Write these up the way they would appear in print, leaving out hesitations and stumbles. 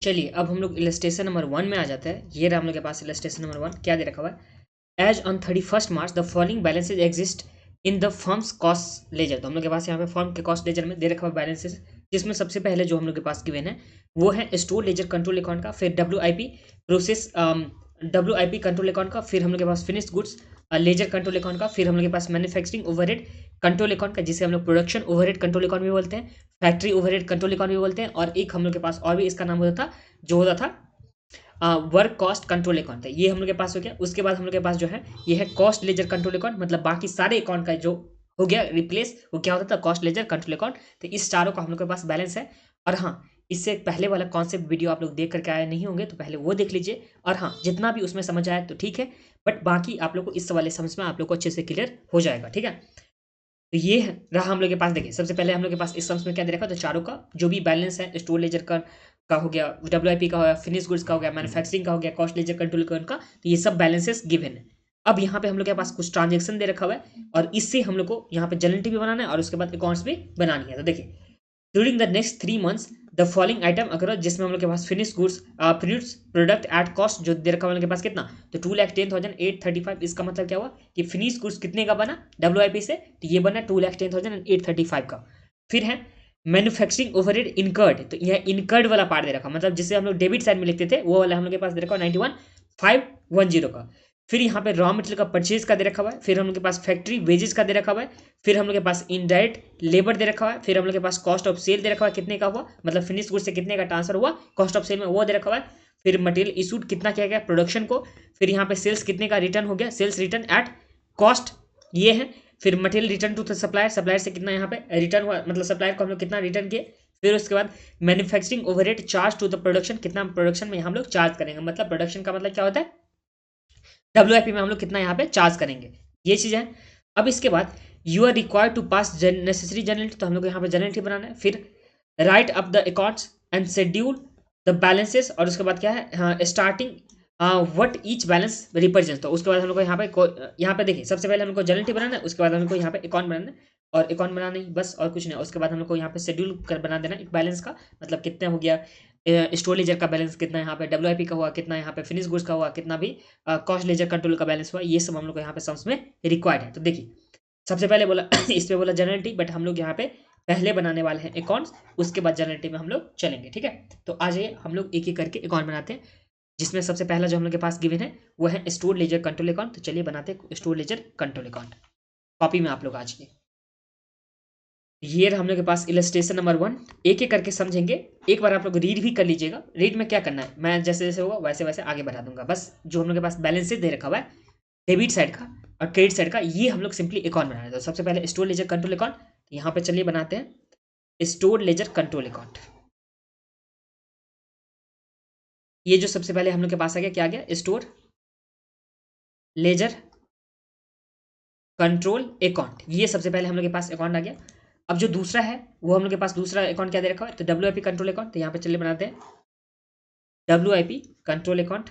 चलिए अब हम लोग इलस्ट्रेशन नंबर 1 में आ जाते हैं। ये रहा हम लोग के पास इलस्ट्रेशन नंबर 1। क्या दे रखा हुआ है? As on 31st March the following balances exist in the firm's cost ledger. तो हम लोग के पास यहाँ पे फर्म के कॉस्ट लेजर में दे रखा हुआ बैलेंसेज, जिसमें सबसे पहले जो हम लोग के पास गिवन है वो है स्टोर लेजर कंट्रोल अकाउंट का, फिर W I P control account का, फिर हम लोग के पास finished goods ledger control account का, फिर हम लोग के पास मैन्युफैक्चरिंग ओवरहेड कंट्रोल अकाउंट का, जिसे हम लोग प्रोडक्शन ओवरहेड कंट्रोल अकाउंट भी बोलते हैं, फैक्ट्री ओवरहेड कंट्रोल अकाउंट भी बोलते हैं, और एक हम लोग के पास और भी इसका नाम होता था जो होता था वर्क कॉस्ट कंट्रोल अकाउंट था। ये हम लोग के पास हो गया। उसके बाद हम लोग के पास जो है ये है कॉस्ट लेजर कंट्रोल अकाउंट, मतलब बाकी सारे अकाउंट का जो हो गया रिप्लेस, वो क्या होता था? Cost ledger control account. तो इस चारों का हम लोग के पास बैलेंस है। और हाँ, इससे पहले वाला कॉन्सेप्ट वीडियो आप लोग देख करके आए नहीं होंगे तो पहले वो देख लीजिए। और हाँ, जितना भी उसमें समझ आया तो ठीक है, बट बाकी आप लोग को इस वाले समझ में आप लोग को अच्छे से क्लियर हो जाएगा। ठीक है, तो ये रहा हम लोग के पास। देखिए सबसे पहले हम लोग के पास इस सम्स में क्या दे रखा है, तो चारों का जो भी बैलेंस है, स्टोर लेजर का हो गया, डब्ल्यूआईपी का हो गया, फिनिश गुड्स का हो गया, मैन्युफैक्चरिंग का हो गया, कॉस्ट लेजर कंट्रोल का, तो ये सब बैलेंसेस गिवन है। अब यहाँ पे हम लोग के पास कुछ ट्रांजेक्शन दे रखा हुआ है और इससे हम लोग को यहाँ पे जर्नल एंट्री भी बनाना है और उसके बाद अकाउंट्स भी बनानी है। तो देखिए during the next 3 months the following item अगर, जिसमें हम लोग के पास finish goods finish product at cost जो दे रखा हुआ हम लोग के पास कितना, तो 2,10,835। इसका मतलब क्या हुआ कि फिनिश गुड्स कितने का बना डब्ल्यूआईपी से, तो ये बना 2,10,835 का। फिर है मैन्युफैक्चरिंग ओवरहेड इनकर्ड, तो यह इनकर्ड वाला पार्ट दे रखा, मतलब जिसे हम लोग डेबिट साइड में लिखते थे वो वाला हम लोग के पास दे रखा 91,510 का। फिर यहाँ पे रॉ मटेरियल का परचेज का दे रखा हुआ है, फिर हम लोग के पास फैक्ट्री वेजेस का दे रखा हुआ है, फिर हम लोग के पास इनडायरेक्ट लेबर दे रखा हुआ है, फिर हम लोग के पास कॉस्ट ऑफ सेल दे रखा हुआ है कितने का हुआ, मतलब फिनिश गुड से कितने का ट्रांसफर हुआ कॉस्ट ऑफ सेल में वो दे रखा हुआ है, फिर मटेरियल इशूड कितना किया गया प्रोडक्शन को, फिर यहाँ पे सेल्स कितने का रिटर्न हो गया, सेल्स रिटर्न एट कॉस्ट ये है, फिर material return to supplier, supplier से कितना यहाँ पे रिटर्न हुआ, मतलब सप्लायर को हम लोग कितना रिटर्न किए, फिर उसके बाद manufacturing overhead charge to the production, कितना प्रोडक्शन में हम लोग चार्ज करेंगे, मतलब प्रोडक्शन का मतलब क्या होता है डब्ल्यूआईपी में हम लोग कितना यहाँ पे चार्ज करेंगे, ये चीज़ है। अब इसके बाद you are required to pass necessary journal, तो हम लोग यहाँ पे जर्नल बनाना है, फिर write up the accounts and schedule the balances, और उसके बाद क्या है starting what each balance represents. तो उसके बाद हम लोग को यहाँ पे देखिए सबसे पहले हम लोग को जर्नल बनाना है, उसके बाद हम लोग को यहाँ पे अकाउंट बनाना है, और अकाउंट बनाना ही बस और कुछ नहीं। उसके बाद हम लोग को यहाँ पे शेड्यूल कर बना देना एक बैलेंस का, मतलब कितना हो गया स्टोर लेजर का बैलेंस कितना यहाँ पे डब्ल्यूआईपी का हुआ कितना, यहाँ पे फिनिश गुड्स का हुआ कितना, भी कॉस्ट लेजर कंट्रोल का बैलेंस हुआ, ये सब हम लोग को यहाँ पे सम्स में रिक्वायर्ड है। तो देखिए सबसे पहले बोला इस पे बोला जनरलिटी, बट हम लोग यहाँ पे पहले बनाने वाले हैं अकाउंट्स, उसके बाद जनरलिटी में हम लोग चलेंगे। ठीक है, तो आ जाइए हम लोग एक एक करके अकाउंट बनाते हैं, जिसमें सबसे पहला जो हम लोग के पास गिवन है वो है स्टोर लेजर कंट्रोल अकाउंट। तो चलिए बनाते हैं store ledger control account. Copy में आप लोग आ जाइए। ये हम लोग के पास इलस्ट्रेशन नंबर 1, एक एक करके समझेंगे। एक बार आप लोग रीड भी कर लीजिएगा। रीड में क्या करना है, मैं जैसे जैसे होगा वैसे वैसे आगे बढ़ा दूंगा। बस जो हम लोग के पास बैलेंसेस दे रखा हुआ है डेबिट साइड का और क्रेडिट साइड का, ये हम लोग सिंपली अकाउंट बनाना है। तो सबसे पहले स्टोर लेजर कंट्रोल अकाउंट, यहाँ पे चलिए बनाते हैं स्टोर लेजर कंट्रोल अकाउंट। ये जो सबसे पहले हम लोग के पास आ गया, क्या आ गया, स्टोर लेजर कंट्रोल अकाउंट, ये सबसे पहले हम लोग के पास अकाउंट आ गया। अब जो दूसरा है वो हम लोग के पास दूसरा अकाउंट क्या दे रखा है, तो डब्ल्यूआईपी कंट्रोल अकाउंट। तो यहाँ पे चलिए बनाते हैं डब्ल्यूआईपी कंट्रोल अकाउंट।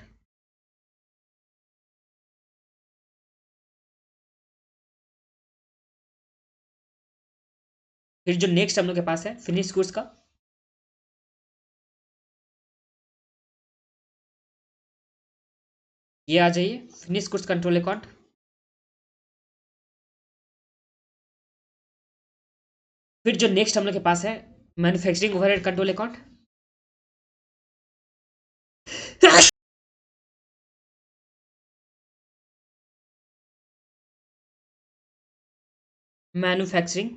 फिर जो नेक्स्ट हम लोग के पास है फिनिश गुड्स का, ये आ जाइए फिनिश गुड्स कंट्रोल अकाउंट। फिर जो नेक्स्ट हम लोग के पास है manufacturing overhead control account. Manufacturing,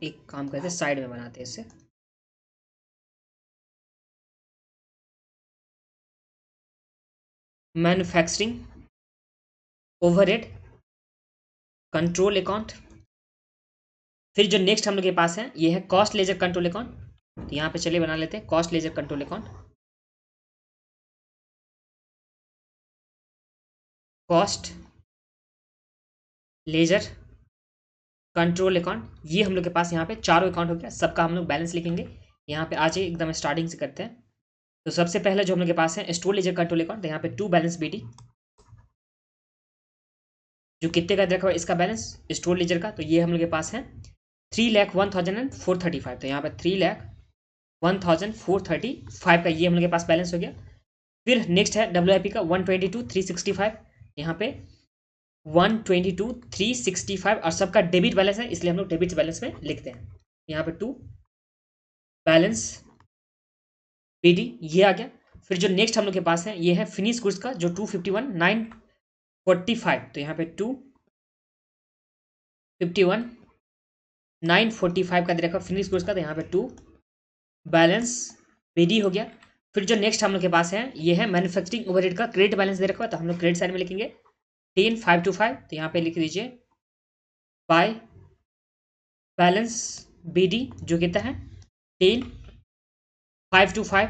एक काम करते हैं साइड में बनाते हैं इससे, मैन्युफैक्चरिंग ओवरहेड कंट्रोल अकाउंट। फिर जो नेक्स्ट हम लोग के पास है ये है कॉस्ट लेजर कंट्रोल अकाउंट। तो यहाँ पे चलिए बना लेते हैं cost ledger control account. Cost ledger control account, ये हम लोग के पास यहाँ पे चारों अकाउंट हो गया, सबका हम लोग बैलेंस लिखेंगे। यहाँ पे आ जाइए एकदम स्टार्टिंग से करते हैं। तो सबसे पहले जो हम लोग के पास है स्टोर लेजर कंट्रोल अकाउंट, तो यहाँ पे टू बैलेंस बीडी, जो कितने का देखा हुआ इसका बैलेंस स्टोर लेजर का, तो ये हम लोग के पास है 3,01,435। तो यहाँ पे 3,01,435 1435 का ये हम लोग के पास बैलेंस हो गया। फिर नेक्स्ट है WIP का 122,365, यहाँ पे 122,365 और सबका डेबिट बैलेंस है, इसलिए हम लोग डेबिट बैलेंस में लिखते हैं। यहाँ पे 2 बैलेंस PD ये आ गया। फिर जो नेक्स्ट हम लोग के पास है ये है फिनिश गुड्स का, जो 251,945, तो यहाँ पे 251,945 का दे रखा फिनिश गुड्स का, तो यहाँ पे 2 बैलेंस PD हो गया। फिर जो नेक्स्ट हम लोग के पास है ये है मैन्युफैक्चरिंग ओवरहेड का क्रेडिट बैलेंस दे रखा है, तो हम लोग क्रेडिट साइड में लिखेंगे 10,525, तो यहाँ पे लिख दीजिए बाय बैलेंस BD जो कितना है 10,525।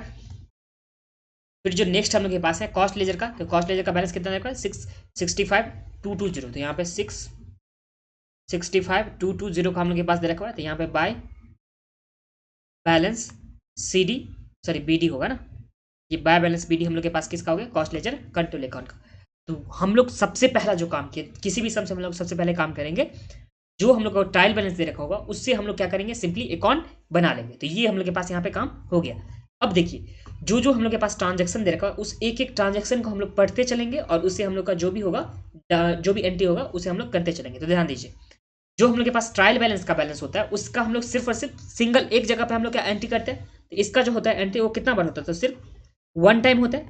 फिर जो नेक्स्ट हम लोग के पास है कॉस्ट लेजर का, तो कॉस्ट लेजर का बैलेंस कितना देखा 665,220, तो यहाँ पे 665,220 का हम लोग के पास दे रखा है, तो यहाँ पे by balance CD sorry BD होगा ना, ये बाय बैलेंस BD हम लोग के पास किसका हो गया कॉस्ट लेजर कंट्रोल अकाउंट का। तो हम लोग सबसे पहला जो काम किया, किसी भी सम से हम लोग सबसे पहले काम करेंगे, जो हम लोग को ट्रायल बैलेंस दे रखा होगा उससे हम लोग क्या करेंगे सिंपली अकाउंट बना लेंगे। तो ये हम लोग के पास यहाँ पे काम हो गया। अब देखिए जो जो हम लोग के पास ट्रांजैक्शन दे रखा है उस एक एक ट्रांजैक्शन को हम लोग पढ़ते चलेंगे और उससे हम लोग का जो भी होगा, जो भी एंट्री होगा उसे हम लोग करते चलेंगे। तो ध्यान दीजिए जो हम लोग के पास ट्रायल बैलेंस का बैलेंस होता है उसका हम लोग सिर्फ और सिर्फ सिंगल एक जगह पे हम लोग क्या एंट्री करते हैं। तो इसका जो होता है एंट्री वो कितना बार होता है, तो सिर्फ वन टाइम होता है,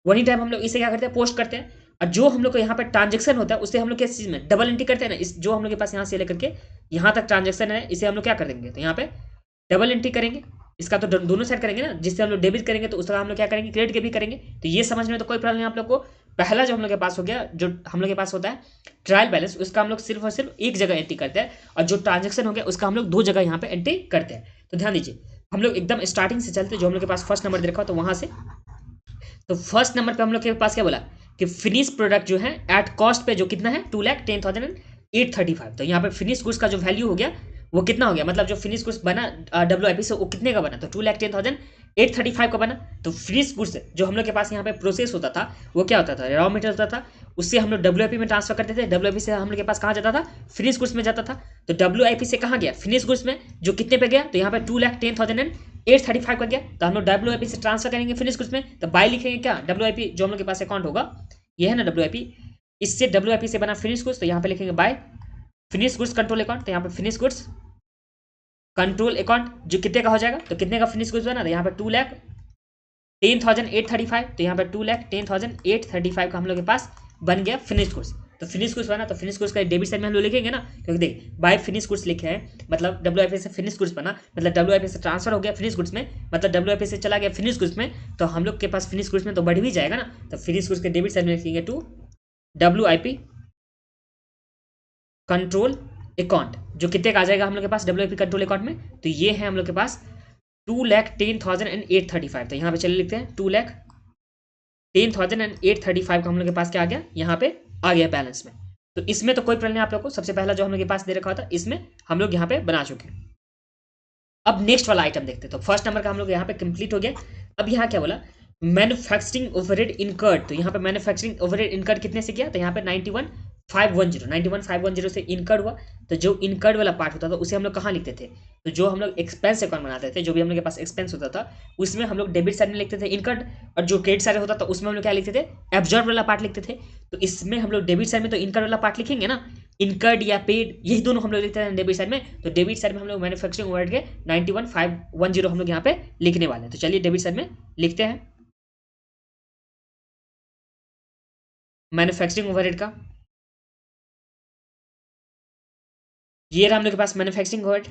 वन ही टाइम हम लोग इसे क्या करते हैं पोस्ट करते हैं। और जो हम लोग को यहाँ पे ट्रांजेक्शन होता है उससे हम लोग किस चीज में डबल एंट्री करते हैं ना, इस जो हम लोग के पास यहाँ से लेकर के यहाँ तक ट्रांजेक्शन है इसे हम लोग क्या कर देंगे, तो यहाँ पे डबल एंट्री करेंगे। इसका तो दोनों साइड करेंगे ना, जिससे हम लोग डेबिट करेंगे तो उसका हम लोग क्या करेंगे क्रेडिट के भी करेंगे। तो ये समझ में तो कोई प्रॉब्लम नहीं आप लोग को। पहला जो हम लोग के पास हो गया, जो हम लोग के पास होता है ट्रायल बैलेंस, उसका हम लोग सिर्फ और सिर्फ एक जगह एंट्री करते हैं, और जो ट्रांजेक्शन हो गया उसका हम लोग दो जगह यहाँ पे एंट्री करते हैं। तो ध्यान दीजिए हम लोग एकदम स्टार्टिंग से चलते, जो हम लोग के पास फर्स्ट नंबर दे रखा हो तो वहां से। तो फर्स्ट नंबर पे हम लोग के पास क्या बोला कि फिनिश प्रोडक्ट जो है एट कॉस्ट पे जो कितना है 2,10,835। तो यहाँ पे फिनिश गुड्स का जो वैल्यू हो गया वो कितना हो गया, मतलब जो फिनिश गुड्स बना WIP से वो कितने का बना, तो 2,10,835 का बना। तो फिनिश गुड्स जो हम लोग के पास यहाँ पे प्रोसेस होता था वो क्या होता था, रॉ मटेरियल होता था, उससे हम लोग WIP में ट्रांसफर करते थे। WIP से हम लोग के पास कहाँ जाता था, फिनिश गुड्स में जाता था। तो WIP से कहाँ गया, फिनिश गुड्स में, जो कितने पे गया, तो यहाँ पे 2,10,835 का गया। तो हम लोग WIP से ट्रांसफर करेंगे फिनिश गुड्स में, तो बाय लिखेंगे क्या WIP जो हम लोग के पास अकाउंट होगा ये है ना WIP, इससे WIP से बना फिनिश गुड्स, तो यहाँ पे लिखेंगे by finish goods control account. तो यहाँ पे फिनिश गुड्स कंट्रोल अकाउंट जो कितने का हो जाएगा, तो कितने का फिनिश गुड्स बना, तो यहाँ पे 2,10,835, तो यहाँ पे 2,10,835 का हम लोग के पास बन गया फिनिश गुड्स। तो फिनिश गुड्स बना, तो फिनिश गुड्स का डेबिट साइड में हम लोग लिखेंगे ना, क्योंकि देख बाय फिनिश गुड्स लिखे हैं मतलब WIP से फिनिश गुड्स बना, मतलब WIP से ट्रांसफर हो गया फिनिश गुड्स में, मतलब WIP से चला गया फिनिश गुड्स में, तो हम लोग के पास फिनिश गुड्स में तो बढ़ भी जाएगा ना। तो फिनिश गुड्स के डेबिट साइड में लिखेंगे टू WIP कंट्रोल अकाउंट, जो कितने का आ जाएगा हम लोग के पास WIP कंट्रोल अकाउंट में, तो ये है हम लोग के पास 2,10,835। तो यहाँ पे चले लिखते हैं 2,10,835 का हम लोग के पास क्या आ गया, यहाँ पे आ गया बैलेंस में। तो इसमें तो कोई प्रॉब्लम नहीं आप लोग को। सबसे पहला जो हम लोग के पास दे रखा था इसमें हम लोग यहाँ पे बना चुके हैं। अब नेक्स्ट वाला आइटम देखते हैं। तो फर्स्ट नंबर का हम लोग यहाँ पे कंप्लीट हो गया। अब यहाँ क्या बोला, मैन्युफैक्चरिंग ओवरहेड इनकर्ड। तो यहाँ पे मैन्युफैक्चरिंग ओवरहेड इनकर्ड कितने से किया, तो यहाँ पे 91,510 से इनकर्ड हुआ। तो जो इनकर्ड वाला पार्ट होता था उसे हम लोग कहाँ लिखते थे, तो जो हम लोग एक्सपेंस अकाउंट बनाते थे, जो भी हम लोग के पास एक्सपेंस होता था उसमें हम लोग डेबिट साइड में लिखते थे इनकर्ड, और जो क्रेडिट साइड होता था उसमें हम लोग क्या लिखते थे, एब्जॉर्ब वाला पार्ट लिखते थे। तो इसमें हम लोग डेबिट साइड में तो इनकर्ड वाला पार्ट लिखेंगे ना, इनकर्ड या पेड, यही दोनों हम लोग लिखते हैं डेबिट साइड में। तो डेबिट साइड में हम लोग मैन्युफैक्चरिंग ओवरहेड के 91,510 हम लोग यहाँ पे लिखने वाले हैं। तो चलिए डेबिट साइड में लिखते हैं मैन्युफैक्चरिंग ओवरहेड का। ये रहा हम लोग के पास मैन्युफैक्चरिंग ओवरहेड।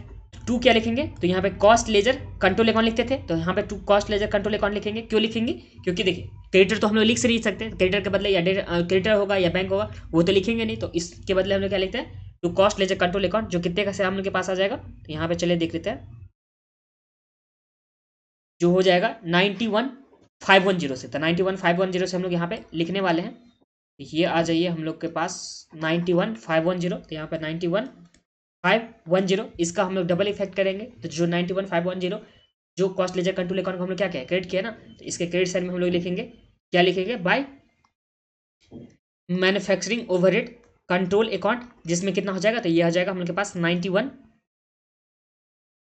टू क्या लिखेंगे, तो यहाँ पे कॉस्ट लेजर कंट्रोल अकाउंट लिखते थे, तो यहाँ पे to cost ledger control account लिखेंगे। क्यों लिखेंगे, क्योंकि देखिए क्रेडिटर तो हम लोग लिख से नहीं सकते, क्रेडिटर के बदले या क्रेडिटर होगा या बैंक होगा वो तो लिखेंगे नहीं, तो इसके बदले हम लोग क्या लिखते हैं, to cost ledger control account, जो कितने का से हम लोग के पास आ जाएगा। तो यहाँ पे चले देख लेते हैं, जो हो जाएगा 91,510 से। तो 91,510 से हम लोग यहाँ पे लिखने वाले हैं। ये आ जाइए हम लोग के पास 91,510, तो यहाँ पे 91,510 इसका हम लोग डबल इफेक्ट करेंगे। तो जो 91,510 जो कॉस्ट लेजर कंट्रोल अकाउंट को हम लोग क्या किया क्रेडिट किया ना, तो इसके क्रेडिट साइड में हम लोग लिखेंगे क्या लिखेंगे, by manufacturing overhead control account, जिसमें कितना हो जाएगा, तो ये आ जाएगा हम लोग के पास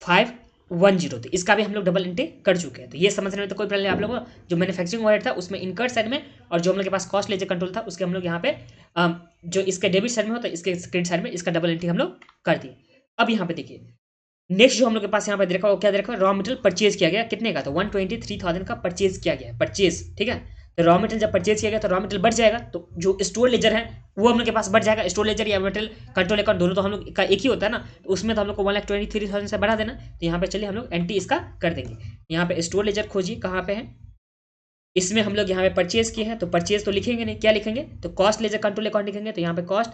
510, तो इसका भी हम लोग डबल एंट्री कर चुके हैं। तो ये समझने में तो कोई प्रॉब्लम आप लोगों को, जो मैन्युफैक्चरिंग ओवरहेड था उसमें इनकर्ड साइड में, और जो हम लोग के पास कॉस्ट लेजर कंट्रोल था उसके हम लोग यहाँ पे जो इसके डेबिट साइड में होता है इसके क्रेडिट साइड में इसका डबल एंट्री हम लोग कर दिए। अब यहाँ पे देखिए नेक्स्ट जो हम लोग के पास यहाँ पे देखा वो क्या देखा, रॉ मटेरियल परचेज किया गया कितने का, तो 123,000 का परचेज किया गया, परचेज, ठीक है। तो रॉ मटेरियल जब परचेज किया गया तो रॉ मटेरियल बढ़ जाएगा, तो जो स्टोर लेजर है वो हम लोग के पास बढ़ जाएगा। स्टोर लेजर या मटेरियल कंट्रोल अकाउंट दोनों तो हम लोग का एक ही होता है ना, तो उसमें तो हम लोग को 1,23,000 से बढ़ा देना। तो यहाँ पे चलिए हम लोग एंट्री इसका कर देंगे। यहाँ पे स्टोर लेजर खोजिए कहाँ पे है, इसमें हम लोग यहाँ पे परचेज किए हैं, तो परचेज तो लिखेंगे नहीं, क्या लिखेंगे, तो कॉस्ट लेजर कंट्रोल अकाउंट लिखेंगे। तो यहाँ पे कॉस्ट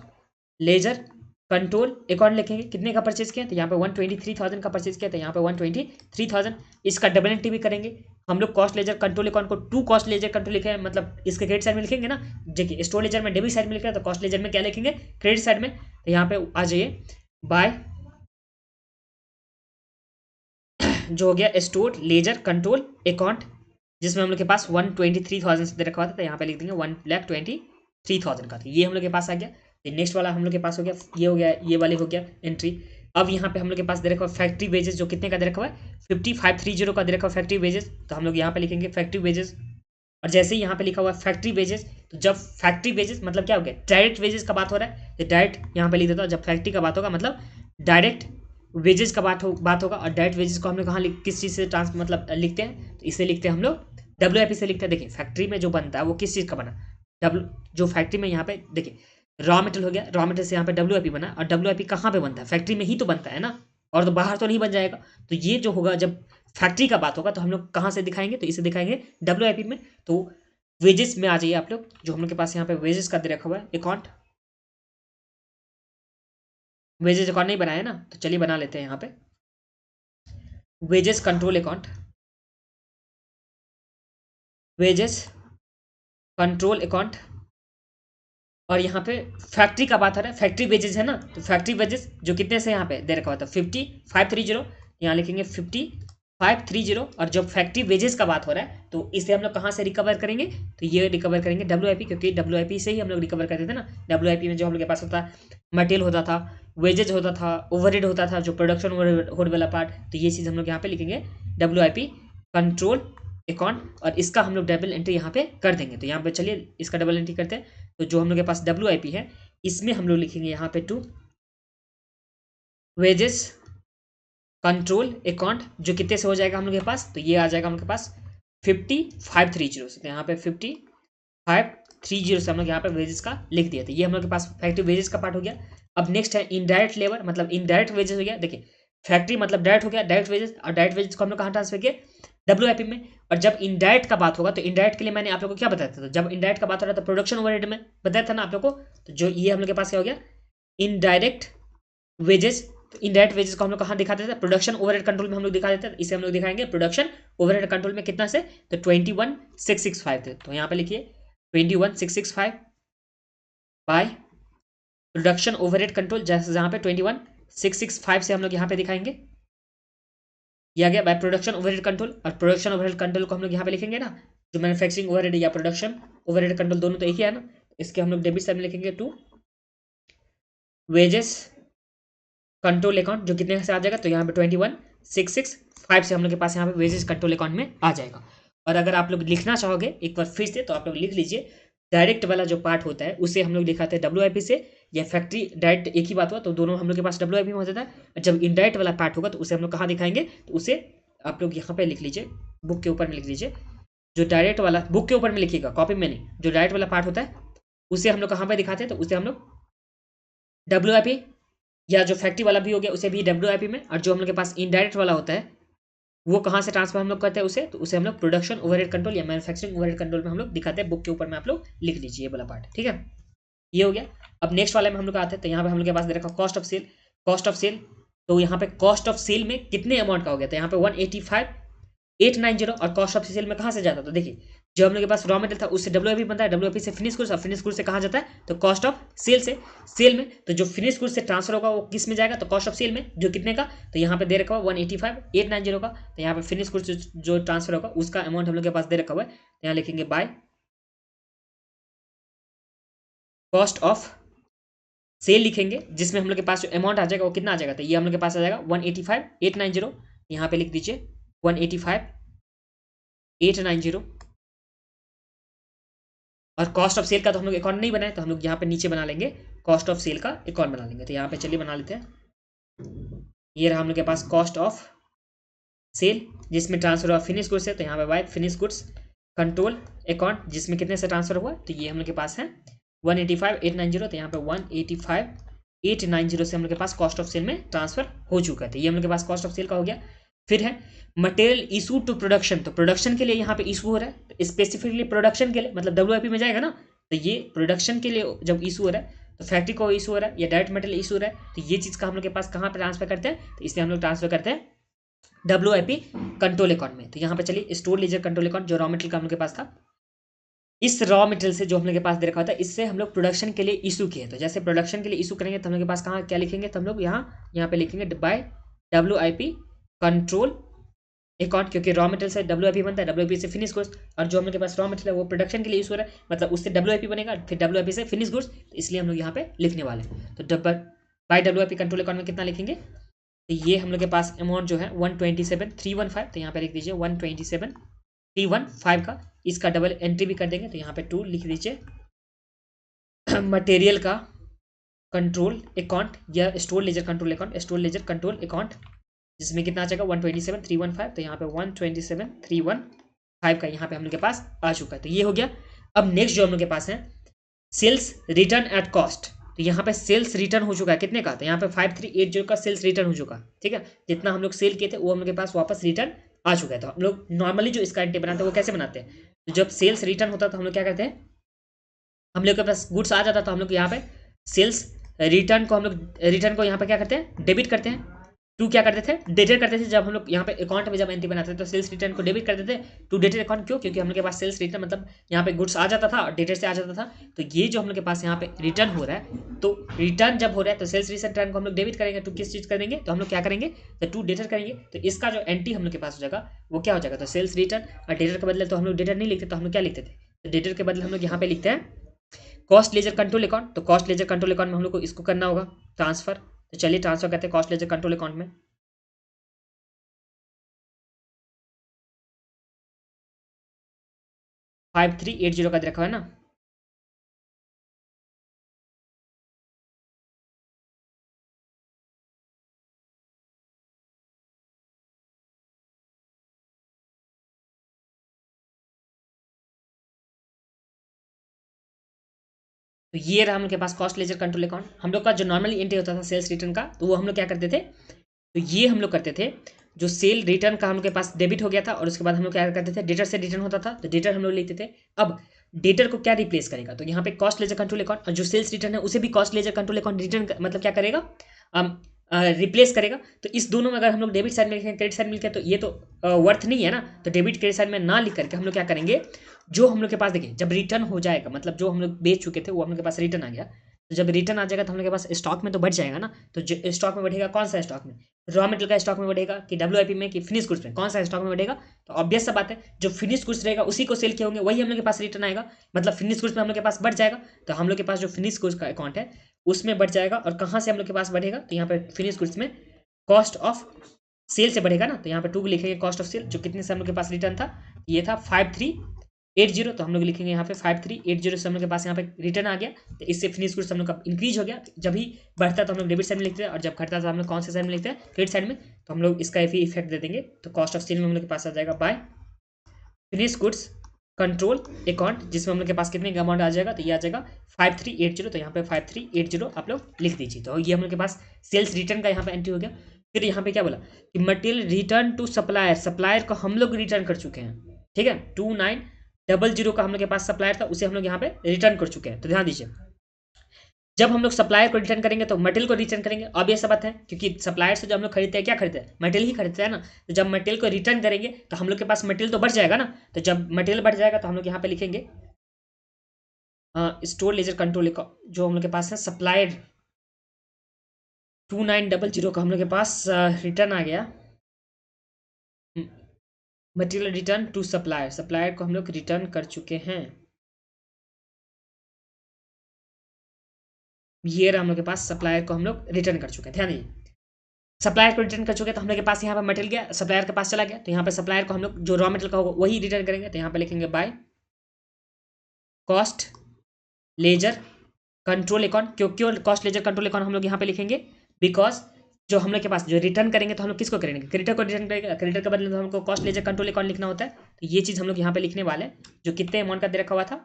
लेजर कंट्रोल अकाउंट लिखेंगे, कितने का परचेज किया, तो यहाँ पे 123,000 का परचेज किया, तो यहाँ पे 123,000 इसका डबल एंट्री भी करेंगे हम लोग। कॉस्ट लेजर कंट्रोल अकाउंट को टू कॉस्ट लेजर कंट्रोल लिखे हैं, मतलब इसके क्रेडिट साइड में लिखेंगे ना, देखिए स्टोर लेजर में डेबिट साइड में लिखा है, तो कॉस्ट लेजर में क्या लिखेंगे, क्रेडिट साइड में। तो यहाँ पे आ जाइए बाय जो हो गया स्टोर लेजर कंट्रोल अकाउंट, जिसमें हम लोग के पास 123,000 से रखवा था, तो यहाँ पे लिख देंगे 1,23,000 का, तो ये हम लोग के पास आ गया। तो नेक्स्ट वाला हम लोग के पास हो गया, ये हो गया, ये वाले हो गया एंट्री। अब यहाँ पे हम लोग के पास दे रखा है फैक्ट्री वेजेस, जो कितने का दे रखा है, 5530 का दे रखा है फैक्ट्री वेजेस। तो हम लोग यहाँ पे लिखेंगे फैक्ट्री वेजेस, और जैसे ही यहाँ पे लिखा हुआ है फैक्ट्री वेजेस, तो जब फैक्ट्री वेजेस मतलब क्या हो गया, डायरेक्ट वेजेस का बात हो रहा है, तो डायरेक्ट यहाँ पे लिख देता हूँ, जब फैक्ट्री का बात होगा मतलब डायरेक्ट वेजेस का बात होगा। और डायरेक्ट वेजेस को हम लोग कहाँ किस चीज़ से मतलब लिखते हैं, तो इसे लिखते हैं हम लोग WIP से लिखते हैं। देखिए फैक्ट्री में जो बनता है वो किस चीज़ का बना, जो फैक्ट्री में यहाँ पे देखिए रॉ मटेरियल हो गया, रॉ मटेरियल से यहाँ पे WIP बना, और WIP कहाँ पे बनता है, फैक्ट्री में ही तो बनता है ना, और तो बाहर तो नहीं बन जाएगा। तो ये जो होगा जब फैक्ट्री का बात होगा तो हम लोग कहाँ से दिखाएंगे, तो इसे दिखाएंगे WIP में। तो वेजेस में आ जाइए आप लोग, जो हम लोग के पास यहाँ पे वेजेस का दे रखा हुआ है अकाउंट, वेजेस अकाउंट नहीं बनाया ना, तो चलिए बना लेते हैं यहाँ पे wages control account, wages control account. और यहाँ पे फैक्ट्री का बात आ रहा है, फैक्ट्री वेजेस है ना, तो फैक्ट्री वेजेस जो कितने से यहाँ पे दे रखा हुआ था 5530, यहाँ लिखेंगे 5530। और जब फैक्ट्री वेजेस का बात हो रहा है तो इसे हम लोग कहाँ से रिकवर करेंगे, तो ये रिकवर करेंगे WIP, क्योंकि WIP से ही हम लोग रिकवर करते थे ना। WIP में जो हम लोग के पास होता मटेरियल होता था, वेजेज होता था, ओवरहेड होता था, जो प्रोडक्शन ओवरहेड वाला पार्ट, तो ये चीज़ हम लोग यहाँ पे लिखेंगे WIP कंट्रोल अकाउंट, और इसका हम लोग डबल एंट्री यहाँ पे कर देंगे। तो यहाँ पे चलिए इसका डबल एंट्री करते हैं। तो जो हम लोग के पास WIP है इसमें हम लोग लिखेंगे यहाँ पे टू वेजेस कंट्रोल अकाउंट, जो कितने से हो जाएगा हम लोग के पास, तो ये आ जाएगा हम लोग के पास 5530 से। तो यहाँ पे 5530 से हम लोग यहाँ पे वेजेस का लिख दिया। तो ये हम लोग के पास फैक्ट्री वेजेस का पार्ट हो गया। अब नेक्स्ट है इनडायरेक्ट लेबर, मतलब इनडायरेक्ट वेजेस हो गया। देखिए फैक्ट्री मतलब डायरेक्ट हो गया, डायरेक्ट वेजेस, और डायरेक्ट वेजेस को हम लोग कहाँ ट्रांसफर किए, WIP में। और जब इनडायरेक्ट का बात होगा तो इनडायरेक्ट के लिए मैंने आप लोगों को क्या बताया था, जब इनडायरेक्ट का बात हो रहा था प्रोडक्शन ओवरहेड में बताया था ना आप लोग को। तो जो ये हम लोग के पास क्या हो गया इनडायरेक्ट वेजेस, तो इनडायरेक्ट वेजेस को हम लोग कहाँ दिखाते थे, प्रोडक्शन ओवरहेड कंट्रोल में हम लोग दिखा देते हैं। इसे हम लोग दिखाएंगे प्रोडक्शन ओवरहेड कंट्रोल में कितना से, तो 21,665 थे। तो यहाँ पे लिखिए 21,665 बाय प्रोडक्शन ओवरहेड कंट्रोल, जैसे जहाँ पे 21,665 से हम लोग यहाँ पे दिखाएंगे, ये आ गया बाय प्रोडक्शन ओवरहेड कंट्रोल। और प्रोडक्शन ओवरहेड कंट्रोल को हम लोग यहाँ पे लिखेंगे ना, जो मैन्युफैक्चरिंग ओवरहेड या प्रोडक्शन ओवरहेड कंट्रोल दोनों तो एक ही है ना, इसके हम लोग डेबिट साइड में लिखेंगे टू वेजेस कंट्रोल अकाउंट, जो कितने से आ जाएगा, तो यहाँ पे 21,665 से हम लोग के पास यहाँ पे वेजेस कंट्रोल अकाउंट में आ जाएगा। और अगर आप लोग लिखना चाहोगे एक बार फिर से, तो आप लोग लिख लीजिए डायरेक्ट वाला जो पार्ट होता है उसे हम लोग दिखाते हैं WIP से, या फैक्ट्री डायरेक्ट एक ही बात हुआ तो दोनों हम लोग के पास WIP में हो जाता है। जब इनडायरेक्ट वाला पार्ट होगा तो उसे हम लोग कहाँ दिखाएंगे, तो उसे आप लोग यहाँ पे लिख लीजिए, बुक के ऊपर में लिख लीजिए। जो डायरेक्ट वाला बुक के ऊपर में लिखिएगा, कॉपी में नहीं, जो डायरेक्ट वाला पार्ट होता है उसे हम लोग कहाँ पे दिखाते हैं, तो उसे हम लोग WIP, या जो फैक्ट्री वाला भी हो गया उसे भी WIP में। और जो हम लोग के पास इनडायरेक्ट वाला होता है वो कहाँ से ट्रांसफर हम लोग करते हैं उसे, तो उसे हम लोग प्रोडक्शन ओवरहेड कंट्रोल या मैन्युफैक्चरिंग ओवरहेड कंट्रोल में हम लोग दिखाते हैं। बुक के ऊपर में आप लोग लिख लीजिए ये वाला पार्ट, ठीक है, ये हो गया। अब नेक्स्ट वाले में हम लोग आते हैं, तो यहाँ पे हम लोग के पास दे रखा cost of sale, cost of sale. तो यहाँ पे कॉस्ट ऑफ सेल में कितने अमाउंट का हो गया, तो यहाँ पे 185,890, और कॉस्ट ऑफ सेल में कहाँ से जाता, तो देखिए जो हम लोग के पास रॉ मटेरियल था उससे WIP बनता है, WIP से फिनिश गुड्स, और फिनिश गुड्स से कहाँ जाता है, तो कॉस्ट ऑफ सेल से, सेल में। तो जो फिनिश गुड्स से ट्रांसफर होगा वो किस में जाएगा, तो कॉस्ट ऑफ सेल में, जो कितने का, तो यहाँ पे दे रखा हुआ 185,890 का। तो यहाँ पे फिनिश गुड्स जो ट्रांसफर होगा उसका अमाउंट हम लोग के पास दे रखा हुआ है। तो यहाँ लिखेंगे बाय कॉस्ट ऑफ सेल लिखेंगे जिसमें हम लोग के पास जो अमाउंट आ जाएगा वो कितना आ जाएगा, तो ये हम लोग के पास आ जाएगा 185,890, यहाँ पे लिख दीजिए 185,890। और कॉस्ट ऑफ सेल का तो हम लोग अकाउंट नहीं बनाए, तो हम लोग यहाँ पे नीचे बना लेंगे, कॉस्ट ऑफ सेल का अकाउंट बना लेंगे। तो यहाँ पे चलिए बना लेते हैं। ये रहा हम लोग के पास कॉस्ट ऑफ सेल जिसमें ट्रांसफर ऑफ फिनिश गुड्स है, तो यहाँ पे by finish goods control account जिसमें कितने से ट्रांसफर हुआ, तो ये हम लोग के पास है 185,890। तो यहाँ पे 185,890 से हम लोग के पास कॉस्ट ऑफ सेल में ट्रांसफर हो चुका है। तो ये हम लोग के पास कॉस्ट ऑफ सेल का हो गया। फिर है मटेरियल इशू टू प्रोडक्शन, तो प्रोडक्शन के लिए यहाँ पे इशू हो रहा है, तो स्पेसिफिकली प्रोडक्शन के लिए मतलब डब्ल्यूआईपी में जाएगा ना, तो ये प्रोडक्शन के लिए जब इशू हो रहा है तो फैक्ट्री को इशू हो रहा है या डायरेक्ट मटेरियल इशू हो रहा है, तो ये चीज़ का हम लोग के पास कहाँ पे ट्रांसफर करते हैं, तो इसलिए हम लोग ट्रांसफर करते हैं डब्ल्यूआईपी कंट्रोल अकाउंट में। तो यहाँ पे चलिए स्टोर लेजर कंट्रोल अकाउंट जो रॉ मटेरियल का हम लोग के पास था, इस रॉ मटेरियल से जो हम लोग के पास दे रखा होता है इससे हम लोग प्रोडक्शन के लिए इशू किए। तो जैसे प्रोडक्शन के लिए इशू करेंगे तो हम लोग के पास कहाँ क्या लिखेंगे, तो हम लोग यहाँ पे लिखेंगे बाय डब्ल्यूआईपी कंट्रोल अकाउंट, क्योंकि रॉ मटेरियल से डब्ल्यूआईपी बनता है, डब्ल्यूआईपी से फिनिश गुड्स, और जो हम लोग के पास रॉ मटेरियल है वो प्रोडक्शन के लिए यूज हो रहा है, मतलब उससे डब्ल्यूआईपी बनेगा, फिर डब्ल्यूआईपी से फिनिश गुड्स, तो इसलिए हम लोग यहाँ पे लिखने वाले हैं। तो बाय डब्ल्यूआईपी कंट्रोल अकाउंट में कितना लिखेंगे, तो ये हम लोग के पास अमाउंट जो है 127,315, तो यहाँ पे लिख दीजिए 127,315 का, इसका डबल एंट्री भी कर देंगे, तो यहाँ पे 2 लिख दीजिए मटेरियल का कंट्रोल अकाउंट या store ledger control account, store ledger control account जिसमें कितना आ जाएगा 127,315, तो यहाँ पे 127,315 का यहाँ पे हम लोग के पास आ चुका है। तो ये हो गया। अब नेक्स्ट जो हम लोग के पास है सेल्स रिटर्न एट कॉस्ट, तो यहाँ पे सेल्स रिटर्न हो चुका है कितने का, तो यहाँ पे 5380 का सेल्स रिटर्न हो चुका है। ठीक है, जितना हम लोग सेल किए थे वो हम लोग के पास वापस रिटर्न आ चुका है। तो हम लोग नॉर्मली जो इसका एंट्री बनाते हैं वो कैसे बनाते हैं, तो जब सेल्स रिटर्न होता है तो हम लोग क्या करते हैं, हम लोग के पास गुड्स आ जाता तो हम लोग यहाँ पे सेल्स रिटर्न को हम लोग रिटर्न को यहाँ पे क्या करते हैं, डेबिट करते हैं। टू क्या करते थे, डेटेड करते थे। जब हम लोग यहाँ पे अकाउंट में जब एंट्री बनाते थे तो सेल्स रिटर्न को डेबिट करते थे टू डेटेड अकाउंट। क्यों, क्योंकि हम लोग के पास सेल्स रिटर्न मतलब यहाँ पे गुड्स आ जाता था और डेटेड से आ जाता था। तो ये जो हम लोग के पास यहाँ पे रिटर्न हो रहा है, तो रिटर्न जब हो रहा है तो सेल्स रिटर्न को हम लोग डेबिट करेंगे। टू किस चीज़ करेंगे, तो हम लोग क्या करेंगे, तो टू डेटेड करेंगे। तो इसका जो एंट्री हम लोग के पास हो जाएगा वो क्या हो जाएगा, तो सेल्स रिटर्न। और डेटर के बदले तो हम लोग डेटर नहीं लिखते, तो हम लोग क्या लिखते थे, तो डेटर के बदले हम लोग यहाँ पे लिखते हैं कॉस्ट लेजर कंट्रोल अकाउंट। तो कॉस्ट लेजर कंट्रोल अकाउंट में हम लोग को इसको करना होगा ट्रांसफर। तो चलिए ट्रांसफर करते हैं कॉस्ट लेजर कंट्रोल अकाउंट में। 5380 का रखा है ना, तो ये रहा हम लोग के पास कॉस्ट लेजर कंट्रोल अकाउंट। हम लोग का जो नॉर्मली एंट्री होता था सेल्स रिटर्न का, तो वो हम लोग क्या करते थे, तो ये हम लोग करते थे जो सेल रिटर्न का हम लोग के पास डेबिट हो गया था, और उसके बाद हम लोग क्या करते थे, डेटर से रिटर्न होता था, तो डेटर हम लोग लिखते थे। अब डेटर को क्या रिप्लेस करेगा, तो यहाँ पे कॉस्ट लेजर कंट्रोल अकाउंट, और जो सेल्स रिटर्न है उसे भी cost ledger control account return मतलब क्या करेगा, रिप्लेस करेगा। तो इस दोनों में अगर हम लोग डेबिट साइड में लिखें क्रेडिट साइड में लिखें तो ये तो वर्थ नहीं है ना। तो डेबिट क्रेडिट साइड में ना लिख करके हम लोग क्या करेंगे, जो हम लोग के पास देखिए जब रिटर्न हो जाएगा, मतलब जो हम लोग बेच चुके थे वो हम लोग के पास रिटर्न आ गया, तो जब रिटर्न आ जाएगा तो हम लोग के पास स्टॉक में तो बढ़ जाएगा ना। तो जो स्टॉक में बढ़ेगा, कौन सा स्टॉक में, रॉ मटेरियल का स्टॉक में बढ़ेगा कि डब्ल्यूआईपी में कि फिनिश गुड्स में, कौन सा स्टॉक में बढ़ेगा, तो ऑब्वियस सा बात है जो फिनिश गुड्स रहेगा उसी को सेल किए होंगे वही हम लोग के पास रिटर्न आएगा, मतलब फिनिश गुड्स में हम लोग के पास बढ़ जाएगा। तो हम लोग के पास जो फिनिश गुड्स का अकाउंट है उसमें बढ़ जाएगा, और कहाँ से हम लोग के पास बढ़ेगा, तो यहाँ पे फिनिश गुड्स में कॉस्ट ऑफ सेल से बढ़ेगा ना। तो यहाँ पे 2 लिखेंगे कॉस्ट ऑफ सेल, जो कितने से हम लोग के पास रिटर्न था, ये था 5380, तो हम लोग लिखेंगे यहाँ पे 5380 से हम लोग के पास यहाँ पे रिटर्न आ गया। तो इससे फिनिश गुड्स हम लोग का इंक्रीज हो गया। जब भी बढ़ता तो हम लोग डेबिट साइड में लिखते हैं, और जब घटता तो हम लोग कौन से साइड में लिखते हैं, क्रेडिट साइड में। तो हम लोग इसका भी इफेक्ट दे देंगे, तो कॉस्ट ऑफ सेल में हम लोग के पास आ जाएगा by finish goods control account, जिसमें हम लोग के पास कितने का अमाउंट आ जाएगा, तो ये आ जाएगा 5380। तो यहाँ पे 5380 आप लोग लिख दीजिए। तो ये हम लोग के पास सेल्स रिटर्न का यहाँ पे एंट्री हो गया। फिर यहाँ पे क्या बोला कि material return to supplier, supplier को हम लोग रिटर्न कर चुके हैं। ठीक है, 2900 का हम लोग के पास सप्लायर था, उसे हम लोग यहाँ पे रिटर्न कर चुके हैं। तो ध्यान दीजिए, जब हम लोग सप्लायर को रिटर्न करेंगे तो मटेरियल को रिटर्न करेंगे, ऑब्वियस सा बात है, क्योंकि सप्लायर से जो हम लोग खरीदते हैं क्या खरीदते हैं, मटेरियल ही खरीदते हैं ना। तो जब मटेरियल को रिटर्न करेंगे तो हम लोग के पास मटेरियल तो बढ़ जाएगा ना। तो जब मटेरियल बढ़ जाएगा तो हम लोग यहाँ पे लिखेंगे स्टोर लेजर कंट्रोल जो हम लोग के पास है सप्लायर 2900 का हम लोग के पास रिटर्न आ गया। Material return to supplier, supplier को हम लोग रिटर्न कर चुके हैं। ये रहा हम लोग के पास सप्लायर को हम लोग रिटर्न कर चुके हैं। ध्यान दीजिए, सप्लायर को रिटर्न कर चुके हैं तो हम लोग के पास यहाँ पे मटेरियल गया, सप्लायर के पास चला गया, तो यहाँ पे सप्लायर को हम लोग जो रॉ मटेरियल का होगा वही रिटर्न करेंगे। तो यहाँ पे लिखेंगे by cost ledger control account. क्यों क्यों कॉस्ट लेजर कंट्रोल अकाउंट हम लोग यहाँ पे लिखेंगे? बिकॉज जो हम लोग के पास जो रिटर्न करेंगे तो हम लोग किसको करेंगे? क्रेडिटर को रिटर्न करेंगे। क्रेडिटर के बदले में हमको कॉस्ट लेजर कंट्रोल अकाउंट लिखना होता है। तो ये चीज़ हम लोग यहाँ पे लिखने वाले हैं, जो कितने अमाउंट का दे रखा हुआ था।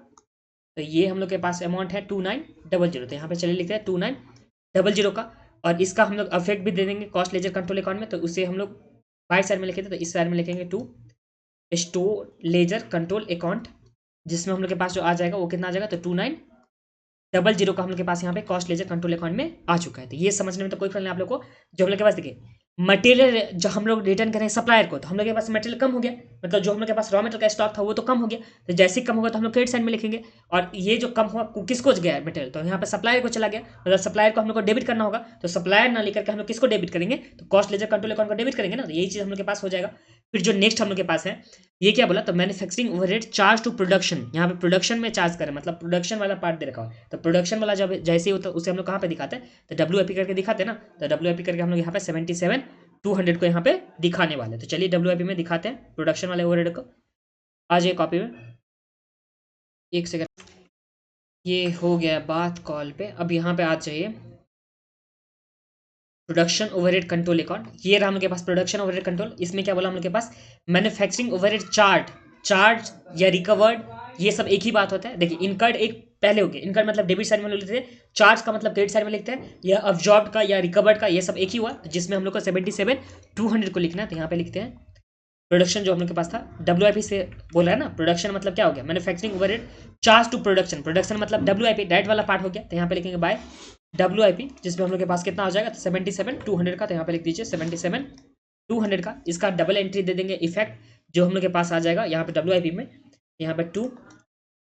तो ये हम लोग के पास अमाउंट है 2900। तो यहाँ पे चलिए लिखते हैं 2900 का, और इसका हम लोग अफेक्ट भी दे देंगे कॉस्ट लेजर कंट्रोल अकाउंट में। तो उसे हम लोग बाइट साइड में लिखे थे, तो इस साइड में लिखेंगे to store ledger control account, जिसमें हम लोग के पास जो आ जाएगा वो कितना आ जाएगा? तो 2900 का हम लोग के पास यहाँ पे कॉस्ट लेजर कंट्रोल अकाउंट में आ चुका है। तो ये समझने में तो कोई प्रॉब्लम नहीं आप लोग को। जो हम लोग के पास देखिए मटेरियल जो हम लोग रिटर्न करें सप्लायर को, तो हम लोग के पास मटेरियल कम हो गया, मतलब जो हम लोग के पास रॉ मटेरियल का स्टॉक था वो तो कम हो गया। तो जैसे ही कम होगा तो हम लोग क्रेडिट साइड में लिखेंगे, और ये जो कम हुआ किसको गया मटेरियल? तो यहाँ पे सप्लायर को चला गया, मतलब सप्लायर को हम लोग को डेबिट करना होगा। तो सप्लायर ना लेकर के हम लोग किसको डेबिट करेंगे? तो कॉस्ट लेजर कंट्रोल अकाउंट को डेबिट करेंगे ना। तो यही चीज़ हम लोग के पास हो जाएगा। फिर जो नेक्स्ट हम लोग के पास है, ये क्या बोला? तो manufacturing overhead charge to production, यहाँ पे प्रोडक्शन में चार्ज करें, मतलब प्रोडक्शन वाला पार्ट दे रखा हो। तो प्रोडक्शन वाला जब जैसे ही होता है उसे हम लोग कहाँ पे दिखाते हैं? तो WIP करके दिखाते हैं ना। तो WIP करके हम लोग यहाँ पे 77,200 को यहाँ पे दिखाने वाले। तो चलिए WIP में दिखाते हैं प्रोडक्शन वाले ओवरहेड को। आ जाइए कॉपी में, एक सेकंड, ये हो गया बात कॉल पे। अब यहाँ पे आ जाइए प्रोडक्शन ओवरहेड कंट्रोल अकाउंट। ये रहा हम लोग के पास प्रोडक्शन ओवरहेड कंट्रोल। इसमें क्या बोला हम लोग के पास? मैन्युफैक्चरिंग ओवरहेड चार्ज या रिकवर्ड, ये सब एक ही बात होता है। देखिए इनकर्ड एक पहले हो गया, इनकर्ड मतलब डेबिट साइड में लिखते हैं, चार्ज का मतलब क्रेडिट साइड में लिखते हैं, या अब्जॉर्ब का या रिकवर्ड का, ये सब एक ही हुआ। जिसमें हम लोग को 77,200 को लिखना है। तो यहाँ पे लिखते हैं प्रोडक्शन जो हम लोग के पास था WIP से बोल रहा है ना। प्रोडक्शन मतलब क्या हो गया? Manufacturing overhead charge to production, production मतलब WIP डायरेक्ट वाला पार्ट हो गया। तो यहाँ पे लिखेंगे बाय WIP, जिसमें हम लोग के पास कितना आ जाएगा? तो 77,200 का। तो यहाँ पे लिख दीजिए 77,200 का। इसका डबल एंट्री दे देंगे इफेक्ट, जो हम लोग के पास आ जाएगा यहाँ पे WIP में, यहाँ पे to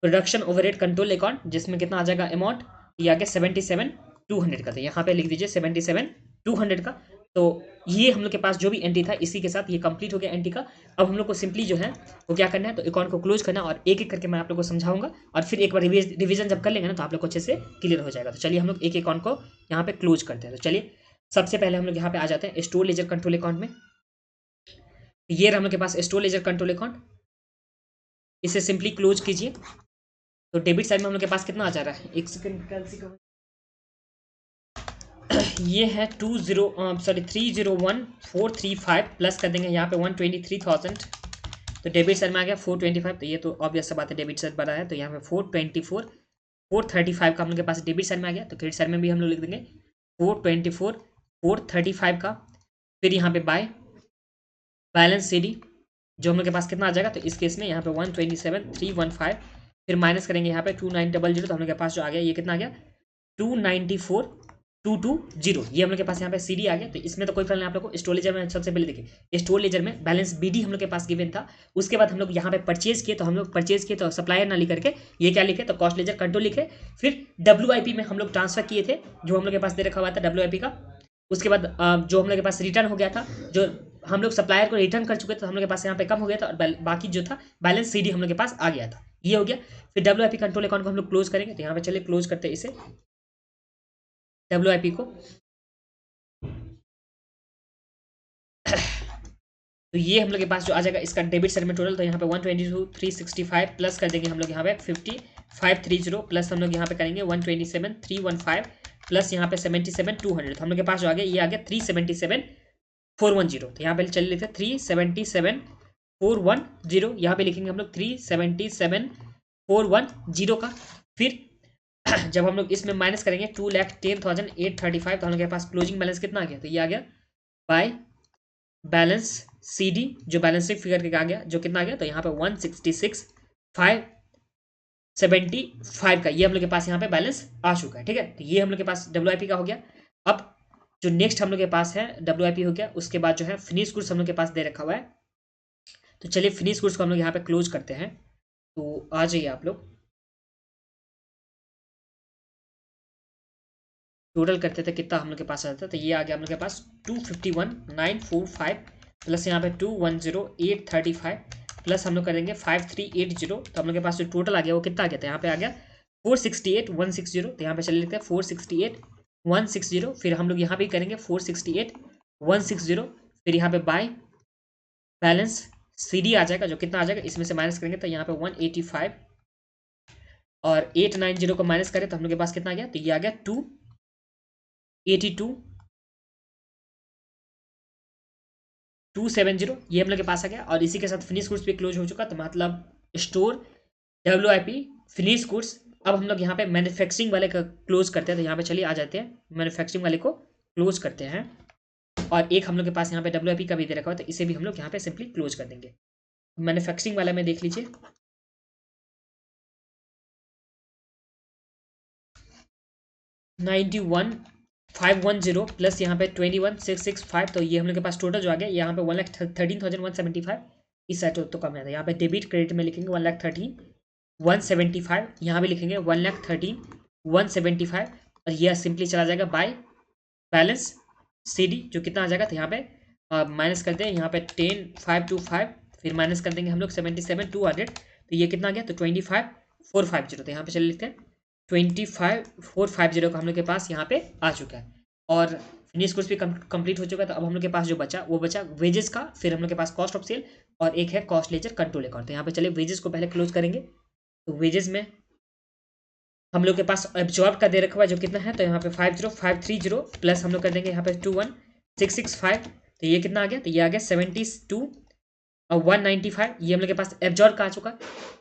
production overhead control account, जिसमें कितना आ जाएगा अमाउंट? ये आ गया 77,200 का। तो यहाँ पे लिख दीजिए 77,200 का। तो ये हम लोग के पास जो भी एंट्री था इसी के साथ ये कंप्लीट हो गया एंट्री का। अब हम लोग को सिंपली जो है वो क्या करना है? तो अकाउंट को क्लोज करना है, और एक एक करके मैं आप लोग को समझाऊंगा, और फिर एक बार रिवीजन जब कर लेंगे ना तो आप लोग को अच्छे से क्लियर हो जाएगा। तो चलिए हम लोग एक अकाउंट को यहाँ पे क्लोज करते हैं। तो चलिए सबसे पहले हम लोग यहाँ पे आ जाते हैं स्टोर लेजर कंट्रोल अकाउंट में। ये हम लोग के पास स्टोर लेजर कंट्रोल अकाउंट, इसे सिंपली क्लोज कीजिए। तो डेबिट साइड में हम लोग के पास कितना आ जा रहा है? एक सेकंड, ये है 301,435 प्लस कर देंगे यहाँ पे 123,000। तो डेबिट साइड में आ गया 425। तो ये तो ऑब्वियस सा बात है, डेबिट साइड बड़ा है। तो यहाँ पे 435 का हम लोग के पास डेबिट साइड में आ गया। तो क्रेडिट साइड में भी हम लोग लिख देंगे 435 का। फिर यहाँ पे बाय बैलेंस CD जो हम लोग के पास कितना आ जाएगा? तो इस केस में यहाँ पे 127,315, फिर माइनस करेंगे यहाँ पे 2900। तो हम लोग के पास जो आ गया ये कितना आ गया? 294,220। ये हम लोग के पास यहाँ पे CD आ गया। तो इसमें तो कोई प्रॉब्लम नहीं। आप लोग को स्टोर लेजर में सबसे पहले देखिए, स्टोर लेजर में बैलेंस BD हम लोग के पास गिवन था। उसके बाद हम लोग यहाँ पे परचेज किए, तो हम लोग परचेज किए तो सप्लायर ना लिख करके ये क्या लिखे? तो कॉस्ट लेजर कंट्रोल लिखे। फिर WIP में हम लोग ट्रांसफर किए थे, जो हम लोग के पास दे रखा हुआ था WIP का। उसके बाद जो हम लोग के पास रिटर्न हो गया था, जो हम लोग सप्लायर को रिटर्न कर चुके थे, तो हम लोग के पास यहाँ पे कम हो गया था, और बाकी जो था बैलेंस CD हम लोग के पास आ गया था। ये हो गया। फिर WIP कंट्रोल अकाउंट को हम लोग क्लोज करेंगे। तो यहाँ पे चलिए क्लोज करते हैं इसे WIP को। तो ये हम लोग के पास जो आ जाएगा इसका डेबिट साइड में टोटल, तो यहाँ पे 122,365 प्लस कर देंगे हम लोग यहाँ पे 5530, प्लस हम लोग यहाँ पे करेंगे 127,315 प्लस यहाँ पे 77,200। तो हम लोग के पास जो आ गया ये आ गया 377,410। तो यहाँ पे चलिए लिखते हैं 377,410। यहाँ पे लिखेंगे हम लोग 377,410 का। फिर जब हम लोग इसमें माइनस करेंगे 2,10,835, तो हम लोग के पास क्लोजिंग बैलेंस कितना आ गया? तो ये आ गया बाय बैलेंस CD, जो बैलेंस शीट फिगर के आ गया, जो कितना आ गया? तो यहाँ पे 166,575 का ये हम लोग के पास यहाँ पे बैलेंस आ चुका है। ठीक है, तो ये हम लोग के पास WIP का हो गया। अब जो नेक्स्ट हम लोग के पास है WIP हो गया, उसके बाद जो है फिनिश गुड्स हम लोग के पास दे रखा हुआ है। तो चलिए फिनिश गुड्स को हम लोग यहाँ पे क्लोज करते हैं। तो आ जाइए आप लोग, टोटल करते थे कितना हम लोग के पास आता था। तो ये आ गया हम लोग के पास 251,945 प्लस यहाँ पे 210,835 प्लस हम लोग करेंगे 5380। तो हम लोग के पास जो टोटल आ गया वो कितना आ गया था? यहाँ पे आ गया 468,160, तो यहाँ पे चले लिखते हैं 468,160, फिर हम लोग यहाँ पे करेंगे 468,160, फिर यहाँ पे बाय बैलेंस सी डी आ जाएगा, जो कितना आ जाएगा इसमें से माइनस करेंगे तो यहाँ पे 185 और 890 को माइनस करें तो हम लोग के पास कितना आ गया, तो ये आ गया 282 270, ये हम लोग के पास आ गया। और इसी के साथ फिनिश गुड्स भी क्लोज हो चुका, तो मतलब स्टोर WIP फिनिश गुड्स। अब हम लोग यहाँ पे मैन्युफैक्चरिंग वाले का क्लोज करते हैं, तो यहाँ पे चलिए आ जाते हैं मैन्युफैक्चरिंग वाले को क्लोज करते हैं। और एक हम लोग के पास यहाँ पे WIP का भी दे रखा हुआ है, तो इसे भी हम लोग यहाँ पे सिंपली क्लोज कर देंगे। मैन्युफैक्चरिंग वाला में देख लीजिए 91,510 प्लस यहाँ पे 21,665, तो ये हम लोग के पास टोटल जो आ गया यहाँ पे 1,13,175। इस साइड तो कम है, यहाँ पे डेबिट क्रेडिट में लिखेंगे 1,13,175, यहाँ भी लिखेंगे 1,13,175, और यह सिंपली चला जाएगा बाय बैलेंस सी डी, जो कितना आ जाएगा, तो यहाँ पे माइनस करते हैं, यहाँ पे 10,525, फिर माइनस कर देंगे हम लोग 77,200, तो ये कितना आ गया, तो 25,450, तो यहाँ पे चले लिखते हैं 25,450 का हम लोग के पास यहाँ पे आ चुका है। और फिनिश कोर्स भी कंप्लीट हो चुका है। तो अब हम लोग के पास जो बचा वो बचा वेजेस का, फिर हम लोग के पास कॉस्ट ऑफ सेल और एक है कॉस्ट लेजर कंट्रोल अकाउंट। तो यहाँ पे चलिए वेजेस को पहले क्लोज करेंगे। तो वेजेस में हम लोग के पास एब्जॉर्ब का दे रखा हुआ है जो कितना है, तो यहाँ पे 50,530 प्लस हम लोग कर देंगे यहाँ पे 21,665, तो ये कितना आ गया, तो ये आ गया 72 और 195, ये हम लोग के पास एब्जॉर्ब का आ चुका।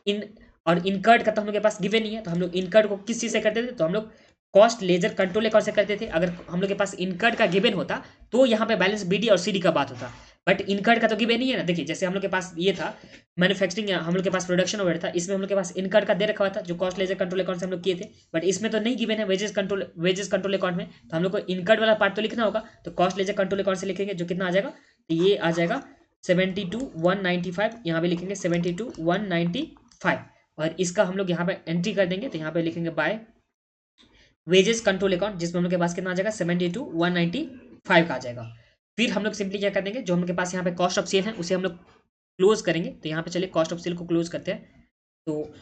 इन और इनकर्ड का तो हम लोग के पास गिवन नहीं है, तो हम लोग इनकर्ड को किस चीज़ से करते थे, तो हम लोग कॉस्ट लेजर कंट्रोल अकाउंट से करते थे। अगर हम लोग के पास इनकर्ड का गिवन होता तो यहाँ पे बैलेंस BD और CD का बात होता, बट इनकर्ड का तो गिवन नहीं है ना। देखिए जैसे हम लोग के पास ये था मैन्युफैक्चरिंग, हम लोग के पास प्रोडक्शन ओवरहेड था, इसमें हम लोग के पास इनकर्ड का दे रखा हुआ था जो कॉस्ट लेजर कंट्रोल अकाउंट से हम लोग किए थे, बट इसमें तो नहीं गिवन है वेजेस कंट्रोल अकाउंट में। तो हम लोग को इनकर्ड वाला पार्ट तो लिखना होगा, तो कॉस्ट लेजर कंट्रोल अकाउंट से लिखेंगे जो कितना आ जाएगा, तो ये आ जाएगा 72,195, यहाँ पे लिखेंगे 72,195, और इसका हम लोग यहाँ पे एंट्री कर देंगे। तो यहाँ पे लिखेंगे बाय वेजेस कंट्रोल अकाउंट, जिसमें हम लोग के पास कितना आ जाएगा 72,195 का आ जाएगा। फिर हम लोग सिंपली क्या कर देंगे, जो हम लोग के पास यहाँ पे कॉस्ट ऑफ सेल है उसे हम लोग क्लोज करेंगे। तो यहाँ पे चलिए कॉस्ट ऑफ सेल को क्लोज करते हैं। तो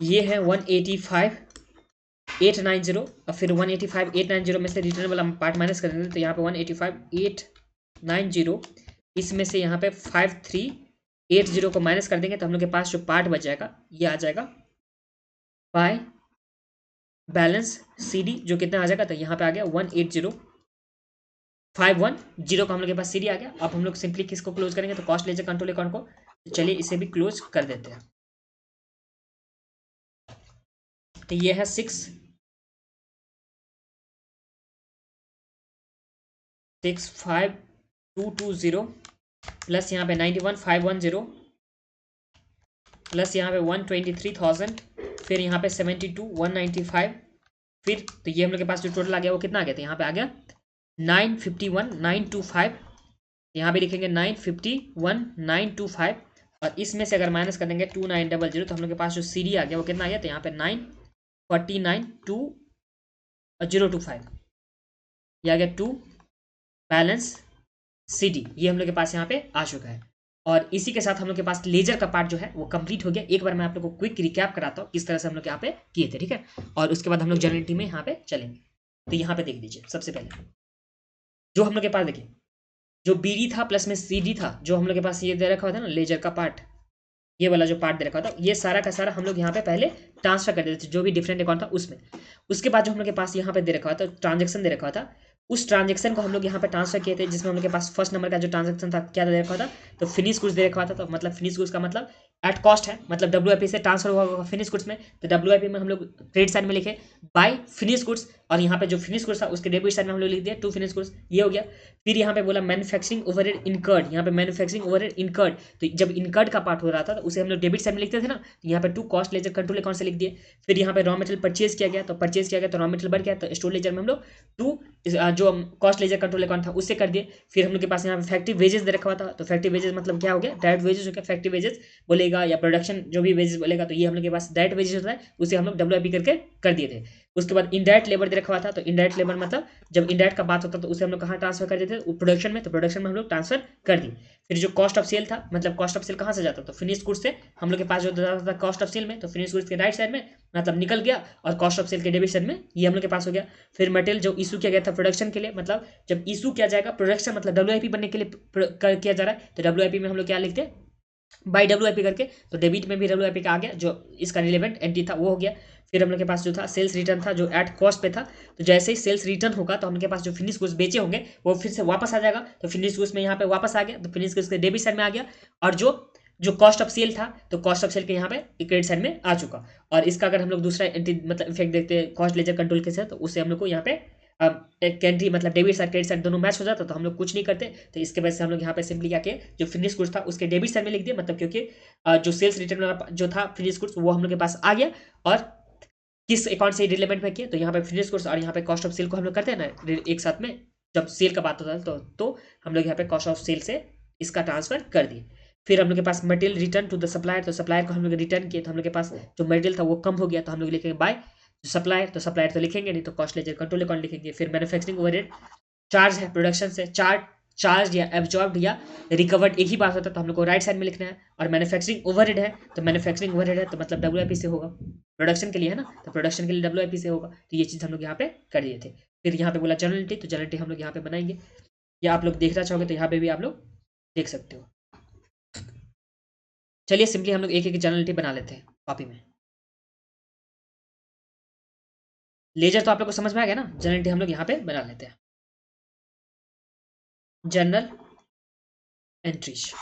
ये है 185,890, और फिर 185,890 में से रिटर्न वाला पार्ट माइनस कर देंगे। तो यहाँ पे 185,890 इसमें से यहाँ पे 5380 को माइनस कर देंगे, तो हम लोग के पास जो पार्ट बच जाएगा ये आ जाएगा बाय बैलेंस CD, जो कितना आ जाएगा, तो यहाँ पे आ गया 180,510 का हम लोग के पास CD आ गया। अब हम लोग सिंपली किसको क्लोज करेंगे, तो कॉस्ट लेजर कंट्रोल अकाउंट को। तो चलिए इसे भी क्लोज कर देते हैं। तो ये है 6,5,220 प्लस यहाँ पे 91,510 प्लस यहाँ पे 123,000, फिर यहाँ पे 72,195, फिर तो ये हम लोग के पास जो टोटल आ गया वो कितना आ गया, तो यहाँ पे आ गया 951,925, यहाँ पे लिखेंगे 951,925, और इसमें से अगर माइनस कर देंगे 2900, तो हम लोग के पास जो CD आ गया वो कितना आ गया, तो यहाँ पे 949,025, ये आ गया 2 बैलेंस CD, ये हम लोग के पास यहाँ पे आ चुका है। और इसी के साथ हम लोग के पास लेजर का पार्ट जो है वो कंप्लीट हो गया। एक बार मैं आप लोग को क्विक रिकैप कराता हूँ किस तरह से हम लोग यहाँ पे किए थे, ठीक है, और उसके बाद हम लोग जनरेटिव में यहाँ पे चलेंगे। तो यहाँ पे देख लीजिए, सबसे पहले जो हम लोग के पास देखिए जो BD था प्लस में CD था, जो हम लोग के पास ये दे रखा हुआ था ना लेजर का पार्ट, ये वाला जो पार्ट दे रखा था, ये सारा का सारा हम लोग यहाँ पे पहले ट्रांसफर कर देते थे जो भी डिफरेंट अकाउंट था उसमें। उसके बाद जो हम लोग के पास यहाँ पे दे रखा था ट्रांजेक्शन दे रखा था, उस ट्रांजेक्शन को हम लोग यहाँ पे ट्रांसफर किए थे, जिसमें हम लोग के पास फर्स्ट नंबर का जो ट्रांजेक्शन था क्या दे रखा था, तो फिनिश गुड्स दे रखा था। तो मतलब फिनिश गुड्स का मतलब एट कॉस्ट है, मतलब WIP से ट्रांसफर हुआ होगा फिनिश गुड्स में। तो WIP में हम लोग क्रेडिट साइड में लिखे बाय फिनिश गुड्स, और यहाँ पे जो फिनिश गुड्स था उसके डेबिट साइड में हम लोग लिख दिया टू फिनिश गुड्स, ये हो गया। फिर यहाँ पे बोला मैन्युफैक्चरिंग ओवरहेड इनकर्ड, यहाँ पे मैन्युफैक्चरिंग ओवरहेड इनकर्ड, तो जब इनकर्ड का पार्ट हो रहा था तो उसे हम लोग डेबिट साइड में लिखते थे ना, तो यहाँ पे to cost ledger control account से लिख दिए। फिर यहाँ पे रॉ मटेरियल परचेज किया गया, तो परचेज किया गया तो रॉ मटेरियल बढ़ गया, तो स्टोर लेजर में हम लोग टू जो कॉस्ट लेजर कंट्रोल अकाउंट था उससे कर दिए। फिर हम लोग के पास यहाँ पे फैक्ट्री वेजेस दे रखा हुआ था, तो फैक्ट्री वेजेस मतलब क्या हो गया, डायरेक्ट वेजेस हो गया, फैक्ट्री वेजेस बोलेगा या प्रोडक्शन जो भी वेजेस बोलेगा, तो ये हम लोग के पास डायरेक्ट वेजेस होता है, उसे हम लोग WIP करके कर दिए थे। उसके बाद इनडायरेक्ट लेबर दे रखा हुआ था, तो इनडायरेक्ट लेबर मतलब जब इनडायरेक्ट का बात होता तो उसे हम लोग कहाँ ट्रांसफर कर देते थे, प्रोडक्शन में, तो प्रोडक्शन में हम लोग ट्रांसफर कर दी। फिर जो कॉस्ट ऑफ सेल था, मतलब कॉस्ट ऑफ सेल कहाँ से जाता, तो फिनिश गुड्स से हम लोग के पास जो जाता था कॉस्ट ऑफ सेल में, तो फिनिश गुड्स के राइट साइड में मतलब निकल गया, और कॉस्ट ऑफ सेल के डेबिट साइड में ये हम लोग के पास हो गया। फिर मटेरियल जो इशू किया गया था प्रोडक्शन के लिए, मतलब जब इशू किया जाएगा प्रोडक्शन मतलब डब्ल्यूआईपी बनने के लिए किया जा रहा है, तो डब्ल्यूआईपी में हम लोग क्या लिखते हैं, बाई डब्ल्यूआईपी करके, तो डेबिट में भी डब्ल्यूआईपी का आ गया, जो इसका रिलेवेंट एंट्री था वो हो गया। फिर हम लोग के पास जो था सेल्स रिटर्न था, जो एट कॉस्ट पे था, तो जैसे ही सेल्स रिटर्न होगा तो हम लोग के पास जो फिनिश गुड्स बेचे होंगे वो फिर से वापस आ जाएगा, तो फिनिश गुड्स में यहाँ पे वापस आ गया, तो फिनिश गुड्स के डेबिट साइड में आ गया, और जो जो कॉस्ट ऑफ सेल था, तो कॉस्ट ऑफ सेल के यहाँ पे क्रेडिट साइड में आ चुका। और इसका अगर हम लोग दूसरा एंट्री मतलब इफेक्ट देखते हैं कॉस्ट लेजर कंट्रोल के साथ, तो उससे हम लोग को यहाँ पे एक एंट्री मतलब डेबिट साइड क्रेडिट साइड दोनों मैच हो जाता, तो हम लोग कुछ नहीं करते। तो इसके वजह से हम लोग यहाँ पे सिंपली क्या किए, जो फिनिश गुड्स था उसके डेबिट साइड में लिख दिया, मतलब क्योंकि जो सेल्स रिटर्न वाला जो था फिनिश गुड्स वो हम लोग के पास आ गया, और किस अकाउंट से रिलेवेंट में किया, तो यहाँ पे फिनिश गुड्स और यहाँ पे कॉस्ट ऑफ सेल को हम लोग करते हैं ना एक साथ में, जब सेल का बात होता है तो हम लोग यहाँ पे कॉस्ट ऑफ सेल से इसका ट्रांसफर कर दिए। फिर हम लोग के पास material return to the supplier, तो सप्लायर को हम लोग रिटर्न किए, तो हम लोग के पास जो मटेरियल था वो कम हो गया, तो हम लोग लिखेंगे बाय सप्लायर, तो सप्लायर तो लिखेंगे नहीं, तो कॉस्ट लेजर कंट्रोल अकाउंट लिखेंगे। फिर मैन्युफैक्चरिंग ओवरहेड चार्ज है प्रोडक्शन से, चार्ज या एब्जॉर्ब्ड या रिकवर्ड एक ही बात होता है, तो हम लोग को राइट साइड में लिखना है। और मैन्युफैक्चरिंग ओवरहेड है, तो मैन्युफैक्चरिंग ओवरहेड है तो मतलब डब्ल्यूआईपी से होगा, प्रोडक्शन के लिए है ना, तो प्रोडक्शन के लिए डब्ल्यूआईपी से होगा, तो ये चीज़ हम लोग यहाँ पे कर दिए थे। फिर यहाँ पे बोला जर्नलिटी, तो जर्नलिटी हम लोग यहाँ पे बनाएंगे, या आप लोग देखना चाहोगे तो यहाँ पे भी आप लोग देख सकते हो। चलिए सिंपली हम लोग एक एक जर्नलिटी बना लेते हैं कॉपी में। लेजर तो आप लोग को समझ में आ गया ना, जर्नलिटी हम लोग यहाँ पे बना लेते हैं। जर्नल एंट्रीज,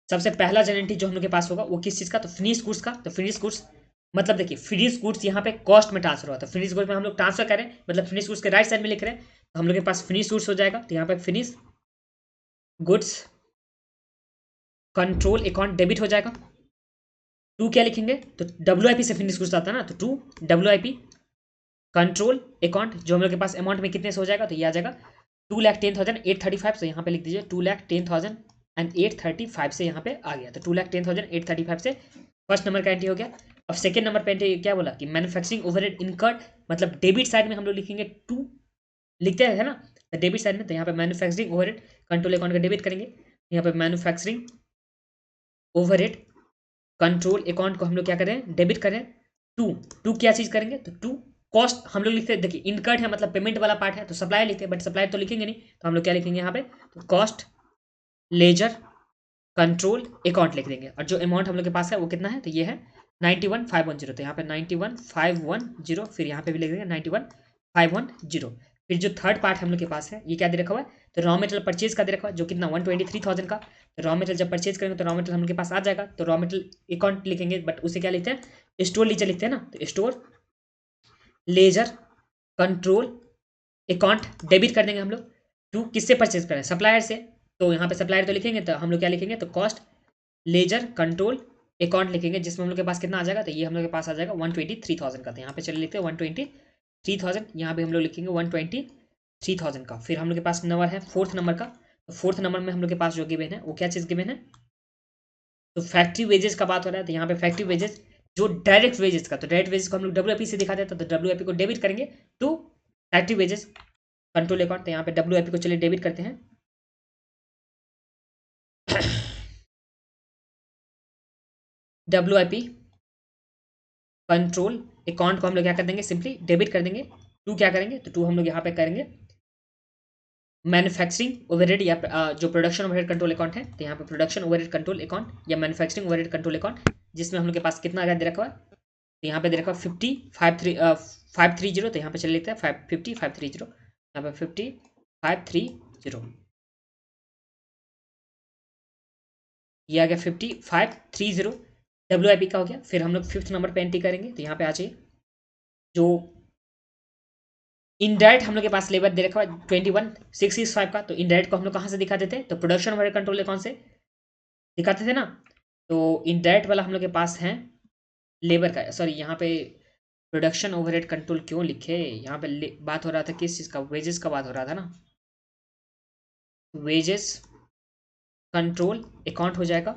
सबसे पहला जर्नलिटी जो हम लोग के पास होगा वो किस चीज़ का, तो फिनिश गुड्स का। तो फिनिश गुड्स मतलब देखिए फिनिश गुड्स यहाँ पे कॉस्ट में ट्रांसफर हुआ, तो फिनिश गुड्स में हम लोग ट्रांसफर करें मतलब फिनिश गुड्स के राइट साइड में लिख रहे हैं, तो हम लोग के पास फिनिश गुड्स हो जाएगा, तो यहाँ पे finish goods control account debit हो जाएगा। टू क्या लिखेंगे, तो डब्ल्यूआईपी से फिनिश गुड्स आता है ना, तो टू डब्ल्यूआईपी कंट्रोल अकाउंट, जो हम लोग के पास अमाउंट में कितने से हो जाएगा, तो ये आ जाएगा 2,10,835, तो यहाँ पे लिख दीजिए 2,10,835 से यहाँ पे आ गया, तो 2,10,835 से फर्स्ट नंबर का एंट्री हो गया। अब सेकंड नंबर पे एंट्री क्या बोला कि मैन्युफैक्चरिंग ओवरहेड इनकर्ड, मतलब डेबिट साइड में हम लोग लिखेंगे 2 लिखते हैं ना, तो डेबिट साइड में, तो यहाँ पे मैन्युफैक्चरिंग ओवरहेड कंट्रोल अकाउंट का डेबिट करेंगे, यहाँ पे मैन्युफैक्चरिंग ओवरहेड कंट्रोल अकाउंट को हम लोग क्या करें, डेबिट करें। टू क्या चीज़ करेंगे, तो टू कॉस्ट हम लोग लिखते हैं, देखिए इनकर्ड है मतलब पेमेंट वाला पार्ट है, तो सप्लाई लिखते हैं, बट सप्लाई तो लिखेंगे नहीं, तो हम लोग क्या लिखेंगे यहाँ पे, तो कॉस्ट लेजर कंट्रोल अकाउंट लिख देंगे। और जो अमाउंट हम लोग के पास है वो कितना है, तो ये है 91,510, तो यहाँ पे 91,510, फिर यहाँ पे भी लिख देंगे 91,510। फिर जो थर्ड पार्ट हम लोग के पास है ये क्या दे रखा हुआ है, तो रॉ मटेरियल परचेज का दे रखा हुआ है, जो कितना 123,000 का। तो रॉ मटेरियल जब परचेज करेंगे तो रॉ मटेरियल हम लोग के पास आ जाएगा, तो रॉ मटेरियल अकाउंट लिखेंगे, बट उसे क्या लिखते हैं, स्टोर लीजर लिखते हैं ना, तो store ledger control account debit कर देंगे हम लोग। टू किससे परचेज करें, सप्लायर से, तो यहाँ पे सप्लायर तो लिखेंगे, तो हम लोग क्या लिखेंगे, तो कॉस्ट लेजर कंट्रोल अकाउंट लिखेंगे, जिसमें हम लोग के पास कितना आ जाएगा, तो ये हम लोग के पास आ जाएगा 123,000 का, तो यहाँ पे चलिए लिखते हैं 123,000, यहाँ पे हम लोग लिखेंगे 123,000 का। फिर हम लोग के पास नंबर है फोर्थ नंबर का, तो फोर्थ नंबर में हम लोग के पास जो गिवन है वो क्या चीज़ गिवन है, तो फैक्ट्री वेजेस का बात हो रहा है, तो यहाँ पे फैक्ट्री वेजेस जो डायरेक्ट वेजेस का, तो डायरेक्ट वेजेस को हम लोग डब्ल्यूआईपी से दिखाते हैं, तो डब्ल्यूआईपी को डेबिट करेंगे to factory wages control account, तो यहाँ पे डब्ल्यूआईपी को चलिए डेबिट करते हैं। डब्ल्यूआईपी कंट्रोल अकाउंट को हम लोग क्या कर देंगे, सिंपली डेबिट कर देंगे। टू क्या करेंगे, तो टू हम लोग यहाँ पे करेंगे मैन्युफैक्चरिंग ओवरहेड या जो प्रोडक्शन ओवरहेड कंट्रोल अकाउंट है, तो यहाँ पे प्रोडक्शन ओवरहेड कंट्रोल अकाउंट या मैन्युफैक्चरिंग ओवरहेड कंट्रोल अकाउंट, जिसमें हम लोग के पास कितना दे रखा है, तो यहाँ पे दे रखा है 530, तो यहाँ पे चले लेते हैं 530, यहाँ पे 530, ये आ गया 530 डब्ल्यूआईपी का हो गया। फिर हम लोग फिफ्थ नंबर पे एंट्री करेंगे, तो यहाँ पे आ जाइए, जो इनडायरेक्ट हम लोग के पास लेबर दे रखा है 21,665 का, तो इनडायरेक्ट को हम लोग कहाँ से दिखा देते हैं, तो प्रोडक्शन ओवरहेड कंट्रोल अकाउंट से दिखाते थे ना, तो इनडायरेक्ट वाला हम लोग के पास है लेबर का, सॉरी यहाँ पे प्रोडक्शन ओवरहेड कंट्रोल क्यों लिखे, यहाँ पे बात हो रहा था किस चीज़ का, वेजेस का बात हो रहा था ना, वेजेस कंट्रोल अकाउंट हो जाएगा।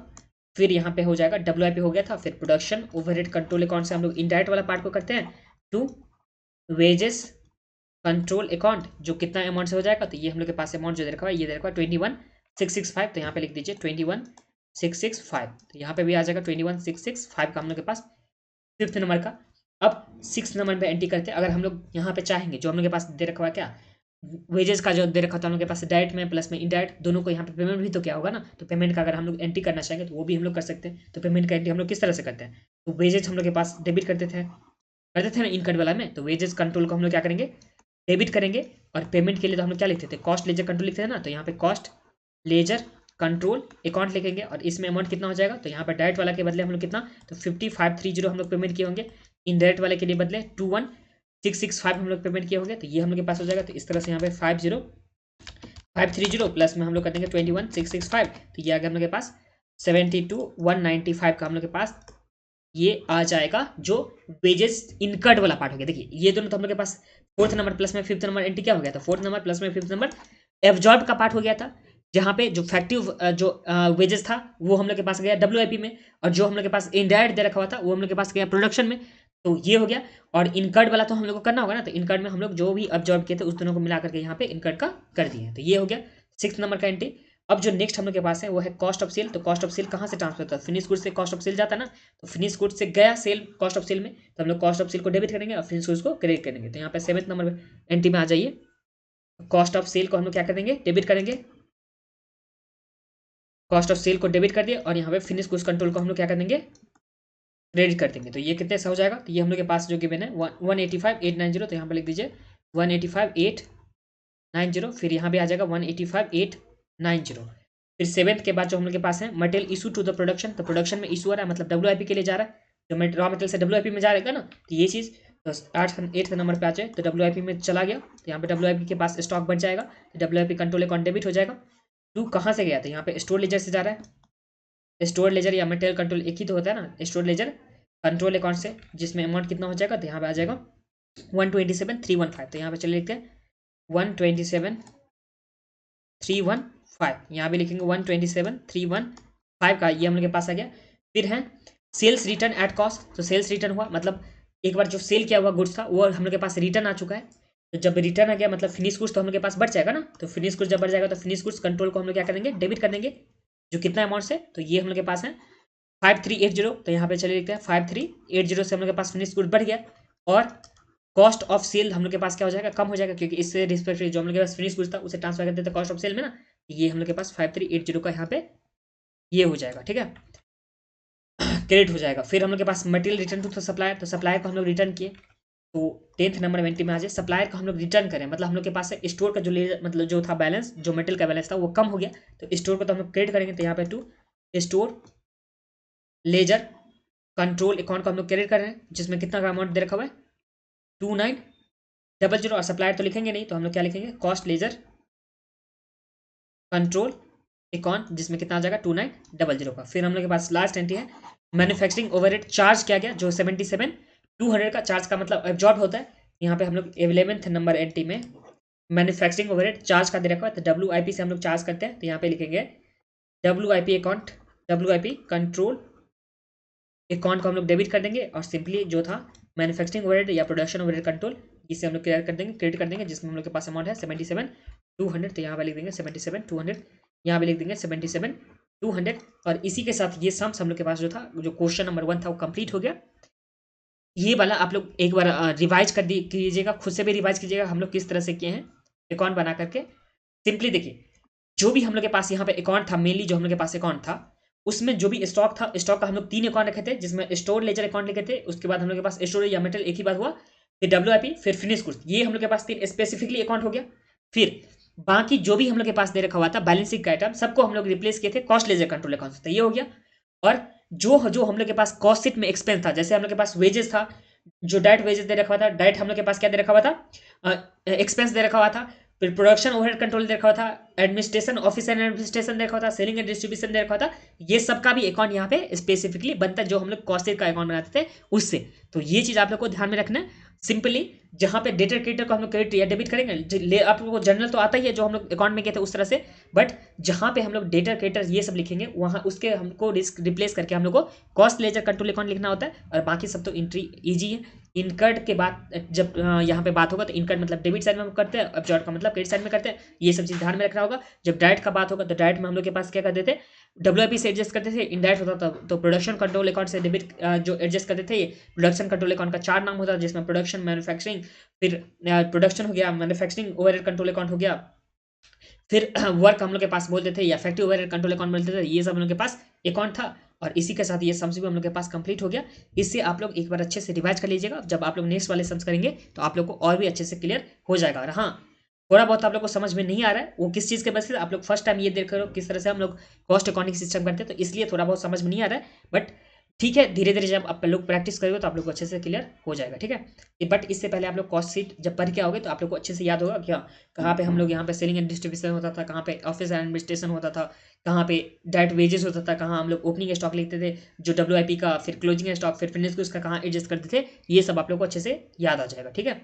फिर यहाँ पे हो जाएगा डब्ल्यूआईपी हो गया था, फिर प्रोडक्शन ओवरहेड कंट्रोल अकाउंट से हम लोग इनडायरेक्ट वाला पार्ट को करते हैं टू वेजेस कंट्रोल अकाउंट जो कितना अमाउंट से हो जाएगा, तो ये हम लोग के पास अमाउंट जो दे रखा है ये दे रखा है 21,665, तो यहाँ पे लिख दीजिए 21,665, तो यहाँ पे भी आ जाएगा 21,665 का हम लोग के पास फिफ्थ नंबर का। अब सिक्स नंबर पे एंट्री करते हैं, अगर हम लोग यहाँ पे चाहेंगे जो हम लोग के पास दे रखा हुआ है क्या, वेजेस का जो दे रखा था हम लोग के पास डायरेक्ट में प्लस में इनडायरेक्ट दोनों को यहाँ पे पेमेंट भी तो क्या होगा ना, तो पेमेंट का अगर हम लोग एंट्री करना चाहेंगे तो वो भी हम लोग कर सकते हैं। तो पेमेंट का एंट्री हम लोग किस तरह से करते हैं, तो वेजेस हम लोग के पास डेबिट करते थे ना इनकट वाला में, तो वेजेस कंट्रोल को हम लोग क्या करेंगे, डेबिट करेंगे। और पेमेंट के लिए तो हम लोग क्या लिखते थे, कॉस्ट लेजर कंट्रोल लिखते थे ना, तो यहाँ पे कॉस्ट लेजर कंट्रोल अकाउंट लिखेंगे और इसमें अमाउंट कितना हो जाएगा, तो यहाँ पर डायरेक्ट वाला के बदले हम लोग कितना, तो 5530 हम लोग पेमेंट किए होंगे, इनडायरेक्ट वाले के लिए बदले 21,665 हम लोग पेमेंट किए होंगे, तो ये हम लोग के पास हो जाएगा। तो इस तरह से यहाँ पे 50530 प्लस में हम लोग कर देंगे 21,665, तो ये आ गया हम लोग के पास 72,195 का हम लोग के पास ये आ जाएगा जो वेजेस इनकट वाला पार्ट हो गया। देखिए ये दोनों तो हम लोग के पास फोर्थ नंबर प्लस में फिफ्थ नंबर एंट्री क्या हो गया था, फोर्थ नंबर प्लस में फिफ्थ नंबर एब्जॉर्ब का पार्ट हो गया था, जहाँ पे जो फैक्टिव जो वेजेस था वो हम लोग के पास गया WIP में, और जो हम लोग के पास इनडायरेक्ट दे रखा हुआ था वो हम लोग के पास गया प्रोडक्शन में। तो ये हो गया, और इनकट वाला तो हम लोग को करना होगा ना, तो इनकट में हम लोग जो भी अब्जॉर्ब किए थे उस दोनों को मिला करके यहाँ पे इनकट का कर दिए। तो ये हो गया सिक्स नंबर का एंट्री। अब जो नेक्स्ट हम लोग के पास है वो है कॉस्ट ऑफ सेल। तो कॉस्ट ऑफ सेल कहाँ से ट्रांसफर होता है, फिनिश गुड से कॉस्ट ऑफ सेल जाता है ना, तो फिनिश गुड से गया सेल कॉस्ट ऑफ सेल में, तो हम लोग कॉस्ट ऑफ सेल को डेबिट करेंगे और फिनिश गुड्स को क्रेडिट करेंगे। तो यहाँ पे सेवेंथ नंबर एंट्री में आ जाइए, कॉस्ट ऑफ सेल को हम लोग क्या करेंगे, डेबिट करेंगे, कॉस्ट ऑफ सेल को डेबिट कर दिए, और यहाँ पे फिनिश गुड्स कंट्रोल को हम लोग क्या कर देंगे, क्रेडिट कर देंगे। तो ये कितने से हो जाएगा, तो ये हम लोग के पास जो गिवन है 185,890, तो यहाँ पे लिख दीजिए 185,890, फिर यहाँ पे आ जाएगा 185,890। फिर सेवेंथ के बाद जो हम लोग के पास है material issue to the production, तो प्रोडक्शन में इशू आ रहा है मतलब WIP के लिए जा रहा है, जो रॉ मटेरियल से WIP में जा रहेगा ना, तो ये चीज़ तो एट्थ नंबर पे आ जाए तो WIP में चला गया, तो यहाँ पे WIP के पास स्टॉक बच जाएगा, तो WIP कंट्रोल अकाउंट डेबिट हो जाएगा। टू कहाँ से गया था, यहाँ पे स्टोर लेजर से जा रहा है, स्टोर लेजर या मटेरियल कंट्रोल एक ही तो होता है ना, स्टोर लेजर कंट्रोल अकाउंट से, जिसमें अमाउंट कितना हो जाएगा, तो यहाँ पे आ जाएगा 127,315, तो यहाँ पे चलिए लिखते हैं 127,315, यहाँ भी लिखेंगे 127,315 का, ये हम लोग के पास आ गया। फिर है सेल्स रिटर्न एट कॉस्ट, तो सेल्स रिटर्न हुआ मतलब एक बार जो सेल किया हुआ गुड्स था वो हम लोग के पास रिटर्न आ चुका है, तो जब रिटर्न आ गया मतलब फिनिश गुड्स तो हम लोग के पास बढ़ जाएगा ना, तो फिनिश गुड्स जब बढ़ जाएगा तो फिनिश गुड्स कंट्रोल को हम लोग क्या करेंगे, डेबिट कर देंगे, जो कितना अमाउंट से, तो ये हम लोग के पास है 5380, तो यहाँ पे चलिए लिखते हैं 5380 से हम लोग के पास फिनिश गुड बढ़ गया, और कॉस्ट ऑफ सेल हम लोग के पास क्या हो जाएगा, कम हो जाएगा, क्योंकि इससे रिस्पेक्टिव जो हम लोग के पास फिनिश गुड्स था उसे ट्रांसफर कर देते कॉस्ट ऑफ सेल में ना, ये हम लोग के पास 5380 का यहाँ पे ये हो जाएगा, ठीक है, क्रेडिट हो जाएगा। फिर हम लोग के पास मटेरियल रिटर्न टू सप्लायर, तो सप्लायर को हम लोग रिटर्न किए, तो 10th नंबर एंट्री में आ जाए सप्लायर को हम लोग रिटर्न करें, मतलब हम लोग के पास स्टोर का जो मतलब जो था बैलेंस, जो मटेरियल का बैलेंस था वो कम हो गया, तो स्टोर को तो हम लोग क्रेडिट करेंगे, तो यहाँ पे to store ledger control account को हम लोग क्रेडिट कर रहे हैं, जिसमें कितना का अमाउंट दे रखा हुआ है 2900, और सप्लायर तो लिखेंगे नहीं, तो हम लोग क्या लिखेंगे, कॉस्ट लेजर कंट्रोल अकाउंट, जिसमें कितना आ जाएगा 2900 का। फिर हम लोग के पास लास्ट एंट्री है मैन्युफैक्चरिंग ओवरहेड चार्ज किया गया, जो 77,200 का चार्ज का मतलब एब्जॉर्ब होता है। यहाँ पे हम लोग 11th नंबर एंट्री में मैन्युफैक्चरिंग ओवरहेड चार्ज का दे रखा है, तो WIP से हम लोग चार्ज करते हैं, तो यहाँ पे लिखेंगे WIP account, WIP control account को हम लोग डेबिट कर देंगे, और सिंपली जो था मैन्युफैक्चरिंग ओवरहेड या प्रोडक्शन ओवरहेड कंट्रोल, इसे हम लोग क्लियर कर देंगे, क्रेडिट कर देंगे, जिसमें हम लोग के पास अमाउंट है 77,200, तो यहाँ पे लिख देंगे 77,200, यहाँ पे लिख देंगे 77,200, और इसी के साथ ये सम्स हम लोग के पास जो था, जो क्वेश्चन नंबर 1 था वो कंप्लीट हो गया। ये वाला आप लोग एक बार रिवाइज कर कीजिएगा, खुद से भी रिवाइज कीजिएगा हम लोग किस तरह से किए हैं अकाउंट बना करके। सिंपली देखिए जो भी हम लोग के पास यहाँ पे अकाउंट था, मेनली जो हम लोग के पास अकाउंट था उसमें जो भी स्टॉक था, स्टॉक का हम लोग 3 अकाउंट रखे थे, जिसमें स्टोर लेजर अकाउंट लिखे थे, उसके बाद हम लोग के पास स्टोरेज या मेटल एक ही बात हुआ, फिर WIP, फिर फिनिश गुड्स, ये हम लोग के पास 3 स्पेसिफिकली अकाउंट हो गया। फिर बाकी जो भी हम लोग के पास दे रखा हुआ था बैलेंसिंग का आइटम, सबको हम लोग रिप्लेस किए थे कॉस्ट लेजर कंट्रोल अकाउंट से, तो ये हो गया। और जो हम लोग के पास कॉस्ट शीट में एक्सपेंस था, जैसे हम लोग के पास वेजेस था, जो डायरेक्ट वेजेस दे रखा हुआ था, डायरेक्ट हम लोग के पास क्या दे रखा हुआ था, एक्सपेंस दे रखा हुआ था, फिर प्रोडक्शन ओवरहेड कंट्रोल दे रखा हुआ था, एडमिनिस्ट्रेशन ऑफिस एंड एडमिनिस्ट्रेशन दे रखा हुआ था, सेलिंग एंड डिस्ट्रीब्यूशन दे रखा हुआ था, ये सब का भी अकाउंट यहाँ पे स्पेसिफिकली बनता है, जो हम लोग कॉस्ट का अकाउंट बनाते थे उससे। तो ये चीज आप लोग को ध्यान में रखना है। सिंपली जहाँ पे डेटर क्रेडिटर को हम लोग क्रेडिट या डेबिट करेंगे, आप लोगों को जनरल तो आता ही है जो हम लोग अकाउंट में किए थे उस तरह से, बट जहाँ पे हम लोग डेटर क्रेडिटर ये सब लिखेंगे वहाँ उसके हमको रिप्लेस करके हम लोग को कॉस्ट लेजर कंट्रोल अकाउंट लिखना होता है, और बाकी सब तो एंट्री ईजी है। इनकर्ड के बाद जब यहाँ पे बात होगा तो इनकर्ड मतलब डेबिट साइड में हम करते हैं, एब्जॉर्ब का मतलब क्रेडिट साइड में करते हैं। ये सब चीज़ ध्यान में रखना होगा। जब डायरेक्ट का बात होगा तो डायरेक्ट में हम लोग के पास क्या कर देते WIP से एडजस्ट करते थे। इनडायरेक्ट होता था तो प्रोडक्शन कंट्रोल अकाउंट से डेबिट जो एडजस्ट करते थे, ये प्रोडक्शन कंट्रोल अकाउंट का 4 नाम होता है, जिसमें प्रोडक्शन, मैन्युफैक्चरिंग, फिर प्रोडक्शन हो गया, मैन्युफैक्चरिंग ओवरहेड कंट्रोल अकाउंट हो गया, फिर वर्क हम लोग के पास बोलते थे या फैक्ट्री ओवरहेड कंट्रोल अकाउंट बोलते थे। ये सब हम लोग के पास अकाउंट था और इसी के साथ ये सम्स भी हम लोग के पास कंप्लीट हो गया। इससे आप लोग एक बार अच्छे से रिवाइज कर लीजिएगा, जब आप लोग नेक्स्ट वाले सम्स करेंगे तो आप लोग को और भी अच्छे से क्लियर हो जाएगा। और हाँ, थोड़ा बहुत आप लोग को समझ में नहीं आ रहा है वो किस चीज़ के वजह से, आप लोग फर्स्ट टाइम ये देख रहे हो किस तरह से हम लोग कॉस्ट अकाउंटिंग सिस्टम करते हैं, तो इसलिए थोड़ा बहुत समझ में नहीं आ रहा है। बट ठीक है, धीरे धीरे जब आप लोग प्रैक्टिस करोगे तो आप लोग को अच्छे से क्लियर हो जाएगा। ठीक है, बट इससे पहले आप लोग कॉस्ट शीट जब पढ़ के आओगे तो आप लोग को अच्छे से याद होगा क्या कहाँ पे हम लोग यहाँ पे सेलिंग एंड डिस्ट्रीब्यूशन होता था, कहाँ पे ऑफिस एडमिनिस्ट्रेशन होता था, कहाँ पे डायरेक्ट वेजेस होता था, कहाँ हम लोग ओपनिंग स्टॉक लिखते थे जो WIP का, फिर क्लोजिंग स्टॉक, फिर फिनिश गुड्स का कहाँ एडजस्ट करते थे। ये सब आप लोग को अच्छे से याद आ जाएगा। ठीक है।